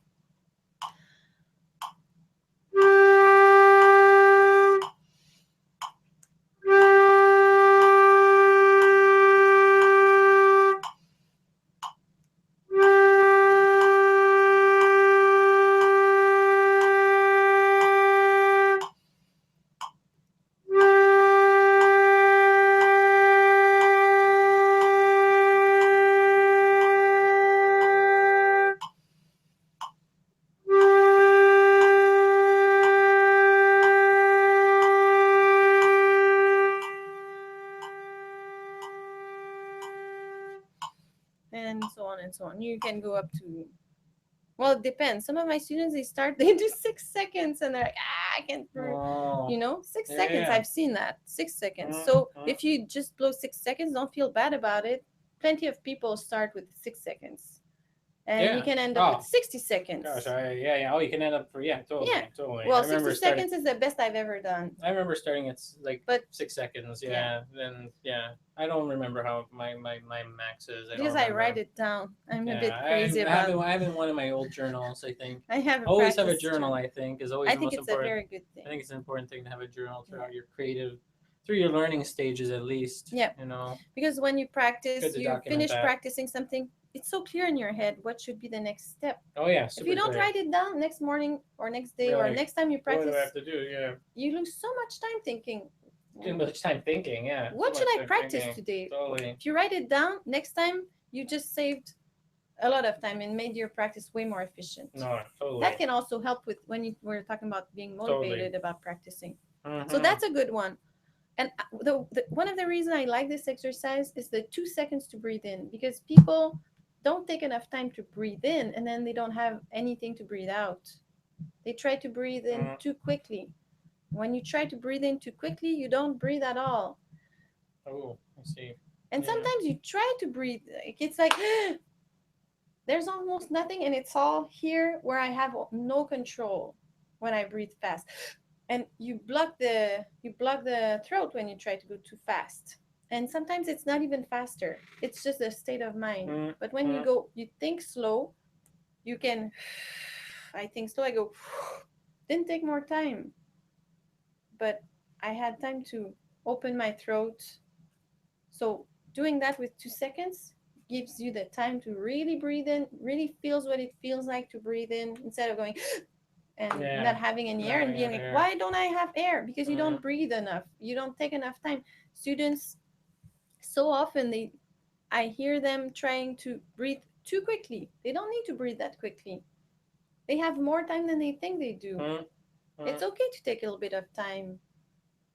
Speaker 2: and so on and so on. You can go up to, well, it depends. Some of my students, they do 6 seconds and they're like, I can't breathe.
Speaker 1: Oh,
Speaker 2: 6 seconds.
Speaker 1: yeah.
Speaker 2: I've seen that. 6 seconds.
Speaker 1: Mm,
Speaker 2: So
Speaker 1: mm.
Speaker 2: if you just blow 6 seconds, don't feel bad about it. Plenty of people start with 6 seconds, and you
Speaker 1: Yeah.
Speaker 2: can end up with
Speaker 1: Oh,
Speaker 2: 60
Speaker 1: gosh.
Speaker 2: seconds.
Speaker 1: Yeah. Oh, you can end up for yeah.
Speaker 2: Yeah.
Speaker 1: Totally. Totally. I
Speaker 2: Well, 60
Speaker 1: remember starting.
Speaker 2: seconds is the best I've ever done.
Speaker 1: I remember starting at like
Speaker 2: But
Speaker 1: 6 seconds.
Speaker 2: yeah,
Speaker 1: Yeah. Then yeah. I don't remember how my max is. I don't
Speaker 2: because I write
Speaker 1: remember.
Speaker 2: it down. I'm a
Speaker 1: Yeah,
Speaker 2: bit crazy about.
Speaker 1: I have in one of my old journals. I think
Speaker 2: I have a
Speaker 1: always have a
Speaker 2: practice
Speaker 1: journal.
Speaker 2: journal.
Speaker 1: I think is always
Speaker 2: I
Speaker 1: the
Speaker 2: think
Speaker 1: most
Speaker 2: it's a
Speaker 1: important.
Speaker 2: very good thing.
Speaker 1: I think it's an important thing to have a journal
Speaker 2: Yeah.
Speaker 1: throughout your creative, through your learning stages at least.
Speaker 2: Yeah.
Speaker 1: You know,
Speaker 2: Because when you
Speaker 1: good
Speaker 2: practice,
Speaker 1: to
Speaker 2: you
Speaker 1: document
Speaker 2: finish
Speaker 1: that.
Speaker 2: practicing something, it's so clear in your head what should be the next step.
Speaker 1: Oh yeah,
Speaker 2: If you
Speaker 1: super
Speaker 2: don't
Speaker 1: clear.
Speaker 2: write it down next morning or next day or
Speaker 1: Really,
Speaker 2: next time you
Speaker 1: what do I
Speaker 2: practice,
Speaker 1: have to do? Yeah,
Speaker 2: you lose so much time thinking,
Speaker 1: too much time thinking. Yeah, too
Speaker 2: what should
Speaker 1: much
Speaker 2: I
Speaker 1: time
Speaker 2: practice
Speaker 1: thinking.
Speaker 2: today?
Speaker 1: Totally.
Speaker 2: If you write it down, next time you just saved a lot of time and made your practice way more efficient.
Speaker 1: No, totally,
Speaker 2: That can also help with when you were talking about being
Speaker 1: totally.
Speaker 2: motivated about practicing. So
Speaker 1: Mm-hmm.
Speaker 2: that's a good one. And one of the reasons I like this exercise is the 2 seconds to breathe in, because people don't take enough time to breathe in and then they don't have anything to breathe out. They try to breathe in
Speaker 1: Mm.
Speaker 2: too quickly. When you try to breathe in too quickly, you don't breathe at all.
Speaker 1: Oh, I see.
Speaker 2: And
Speaker 1: Yeah.
Speaker 2: sometimes you try to breathe, it's like there's almost nothing, and it's all here where I have no control when I breathe fast. And you block the throat when you try to go too fast. And sometimes it's not even faster. It's just a state of mind.
Speaker 1: Mm.
Speaker 2: But when
Speaker 1: Mm.
Speaker 2: you think slow, you can I think slow, I go didn't take more time, but I had time to open my throat. So doing that with 2 seconds gives you the time to really breathe in, really feels what it feels like to breathe in instead of going and
Speaker 1: Yeah.
Speaker 2: not having any
Speaker 1: Not
Speaker 2: air and
Speaker 1: having
Speaker 2: being
Speaker 1: enough
Speaker 2: like,
Speaker 1: air.
Speaker 2: why don't I have air? Because you
Speaker 1: Mm.
Speaker 2: don't breathe enough. You don't take enough time. Students, so often I hear them trying to breathe too quickly. They don't need to breathe that quickly. They have more time than they think they do.
Speaker 1: Mm. Mm.
Speaker 2: It's okay to take a little bit of time.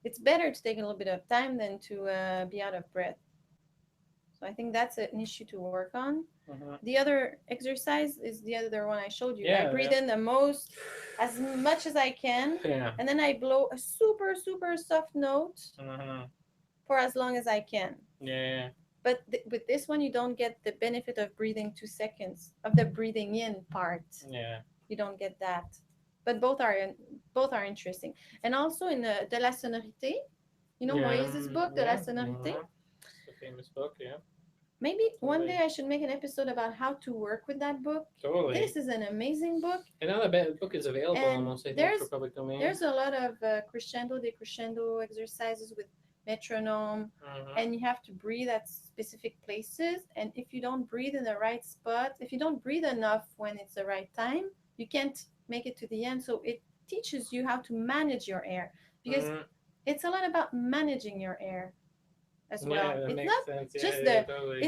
Speaker 2: It's better to take a little bit of time than to be out of breath. So I think that's an issue to work on.
Speaker 1: Mm-hmm.
Speaker 2: The other exercise is the other one I showed you. I
Speaker 1: Yeah.
Speaker 2: breathe
Speaker 1: Yeah.
Speaker 2: in the most, as much as I can,
Speaker 1: Yeah.
Speaker 2: and then I blow a super, super soft note
Speaker 1: Mm-hmm.
Speaker 2: for as long as I can.
Speaker 1: Yeah.
Speaker 2: But with this one, you don't get the benefit of breathing 2 seconds, of the breathing in part.
Speaker 1: Yeah.
Speaker 2: You don't get that. But both are interesting. And also in De la Sonorité,
Speaker 1: Yeah.
Speaker 2: Moïse's book, De la
Speaker 1: Yeah.
Speaker 2: Sonorité,
Speaker 1: Mm-hmm. The famous book. Yeah.
Speaker 2: maybe one
Speaker 1: Totally.
Speaker 2: day I should make an episode about how to work with that book.
Speaker 1: Totally.
Speaker 2: This is an amazing book,
Speaker 1: And now the book is available
Speaker 2: and
Speaker 1: almost, I think, for
Speaker 2: there's
Speaker 1: public domain.
Speaker 2: there's a lot of crescendo, decrescendo exercises with metronome,
Speaker 1: Mm-hmm.
Speaker 2: and you have to breathe at specific places. And if you don't breathe in the right spot, if you don't breathe enough when it's the right time, you can't make it to the end. So it teaches you how to manage your air, because
Speaker 1: Mm-hmm.
Speaker 2: it's a lot about managing your air as
Speaker 1: Yeah,
Speaker 2: well.
Speaker 1: that
Speaker 2: It's
Speaker 1: makes
Speaker 2: not
Speaker 1: sense. Yeah,
Speaker 2: just
Speaker 1: yeah, totally.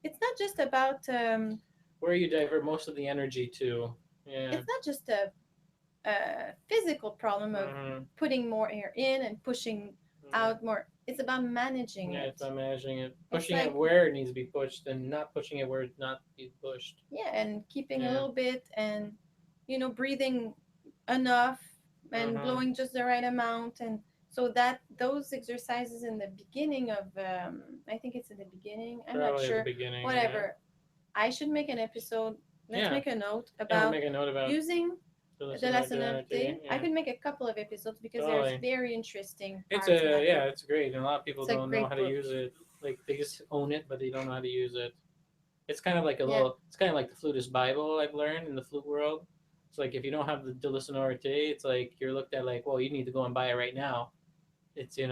Speaker 2: it's not just about
Speaker 1: Where you divert most of the energy to. Yeah.
Speaker 2: it's not just a physical problem of
Speaker 1: Mm-hmm.
Speaker 2: putting more air in and pushing
Speaker 1: Mm-hmm.
Speaker 2: out more. It's about managing
Speaker 1: Yeah,
Speaker 2: it.
Speaker 1: it's not managing it.
Speaker 2: It's
Speaker 1: Pushing it
Speaker 2: like,
Speaker 1: where it needs to be pushed and not pushing it where it not be pushed.
Speaker 2: yeah, and keeping a
Speaker 1: Yeah.
Speaker 2: little bit, and breathing enough and
Speaker 1: Mm-hmm.
Speaker 2: blowing just the right amount. And so that those exercises in the beginning of I think it's in the beginning, I'm not
Speaker 1: Probably at the
Speaker 2: sure,
Speaker 1: beginning. Yeah.
Speaker 2: whatever. I should make an episode. Let's
Speaker 1: Yeah.
Speaker 2: make a note
Speaker 1: Yeah, we'll
Speaker 2: about
Speaker 1: make a note about
Speaker 2: using
Speaker 1: the
Speaker 2: the
Speaker 1: listener
Speaker 2: lesson of the
Speaker 1: identity.
Speaker 2: day. I
Speaker 1: Yeah.
Speaker 2: could make a couple of episodes because there's
Speaker 1: Totally.
Speaker 2: very interesting
Speaker 1: It's
Speaker 2: parts in
Speaker 1: a
Speaker 2: that
Speaker 1: yeah,
Speaker 2: book.
Speaker 1: it's great, and a lot of people
Speaker 2: It's a
Speaker 1: don't know
Speaker 2: great
Speaker 1: how to
Speaker 2: book.
Speaker 1: use it. Like they just own it, but they don't know how to use it. It's kind of like a
Speaker 2: Yeah.
Speaker 1: little. It's kind of like the flutist Bible I've learned in the flute world. It's like if you don't have the De La Sonorite, it's like you're looked at like, well, you need to go and buy it right now. It's
Speaker 2: Yeah,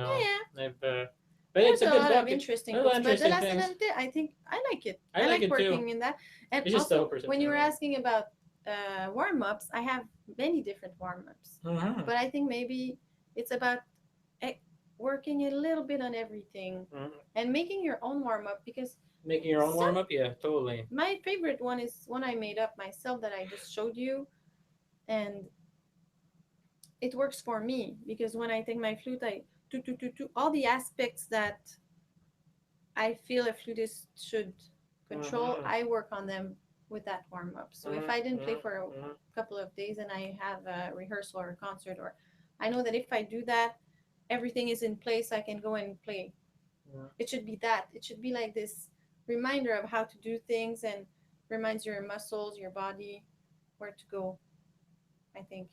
Speaker 1: I've, but it's
Speaker 2: there's
Speaker 1: a
Speaker 2: a
Speaker 1: good
Speaker 2: lot
Speaker 1: book.
Speaker 2: of interesting
Speaker 1: There's a lot
Speaker 2: books,
Speaker 1: of
Speaker 2: but the
Speaker 1: interesting
Speaker 2: La
Speaker 1: things.
Speaker 2: Sonante, I think I like it.
Speaker 1: I
Speaker 2: I
Speaker 1: like
Speaker 2: like
Speaker 1: it too.
Speaker 2: working in that. And
Speaker 1: It's just the whole
Speaker 2: also,
Speaker 1: person.
Speaker 2: when you were asking about warm ups, I have many different warm ups.
Speaker 1: Mm-hmm.
Speaker 2: But I think maybe it's about eh, working a little bit on everything
Speaker 1: Mm-hmm.
Speaker 2: and making your own warm up, because
Speaker 1: Making your own
Speaker 2: some
Speaker 1: warm up, yeah, totally.
Speaker 2: my favorite one is one I made up myself that I just showed you, and it works for me because when I take my flute, I do all the aspects that I feel a flutist should control, I work on them with that warm up. So if I didn't play for a couple of days and I have a rehearsal or a concert, or I know that if I do that, everything is in place, I can go and play. It should be that. It should be like this reminder of how to do things and reminds your muscles, your body, where to go, I think.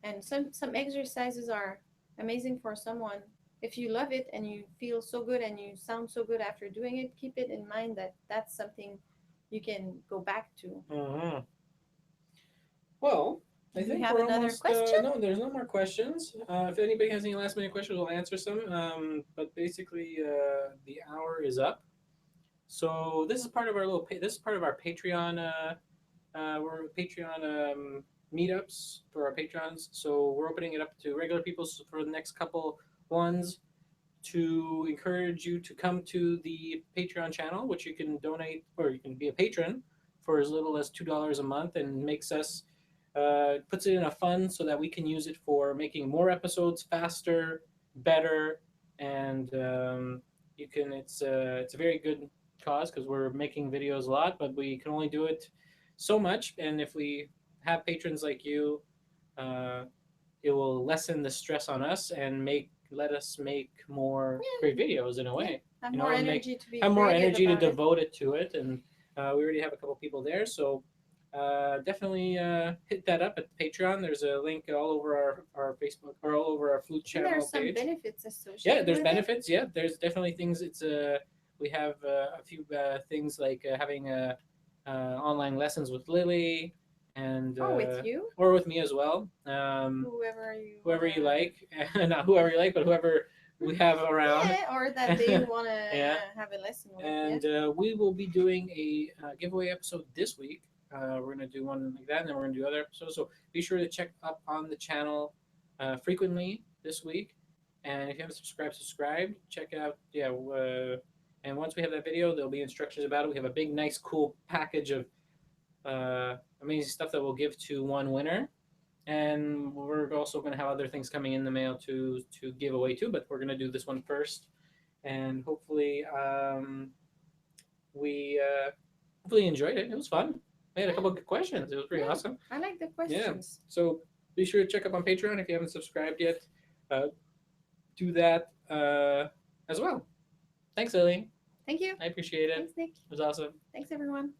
Speaker 2: And some exercises are amazing for someone. If you love it and you feel so good and you sound so good after doing it, keep it in mind that that's something you can go back to.
Speaker 1: Well, I
Speaker 2: Do you
Speaker 1: think
Speaker 2: have
Speaker 1: we're
Speaker 2: another
Speaker 1: almost
Speaker 2: question?
Speaker 1: no. There's no more questions. If anybody has any last minute questions, we'll answer some. But basically, the hour is up. So this is part of our this is part of our Patreon. We're Patreon meetups for our patrons. So we're opening it up to regular people for the next couple ones to encourage you to come to the Patreon channel, which you can donate or you can be a patron for as little as $2 a month, and makes us puts it in a fund so that we can use it for making more episodes faster, better, and you can. It's a very good cause because we're making videos a lot, but we can only do it so much. And if we have patrons like you, uh, it will lessen the stress on us and let us make more great videos in a way.
Speaker 2: Have more energy to be
Speaker 1: have more
Speaker 2: creative
Speaker 1: energy to
Speaker 2: about it.
Speaker 1: devote it to it, and we already have a couple people there, so definitely hit that up at Patreon. There's a link all over our Facebook or all over our Flute
Speaker 2: And
Speaker 1: channel
Speaker 2: there's some
Speaker 1: page.
Speaker 2: benefits associated.
Speaker 1: Yeah, there's
Speaker 2: with
Speaker 1: benefits. Yeah, there's definitely things. We have a few things like having online lessons with Lily, and
Speaker 2: or with you,
Speaker 1: or with me as well.
Speaker 2: whoever
Speaker 1: You like, not whoever you like, but whoever we have around.
Speaker 2: Yeah, or that they want to
Speaker 1: Yeah.
Speaker 2: have a lesson with.
Speaker 1: And we will be doing a giveaway episode this week. We're gonna do one like that, and then we're gonna do other episodes. So be sure to check up on the channel frequently this week. And if you haven't subscribed, check out. Yeah. And once we have that video, there'll be instructions about it. We have a big, nice, cool package of amazing stuff that we'll give to one winner. And we're also going to have other things coming in the mail to give away too. But we're going to do this one first, and hopefully we hopefully enjoyed it. It was fun. We had a couple of good questions. It was pretty awesome.
Speaker 2: I like the questions.
Speaker 1: So be sure to check up on Patreon if you haven't subscribed yet. Do that as well. Thanks, Lily.
Speaker 2: Thank you.
Speaker 1: I appreciate it.
Speaker 2: Thanks, Nick.
Speaker 1: It was awesome.
Speaker 2: Thanks, everyone.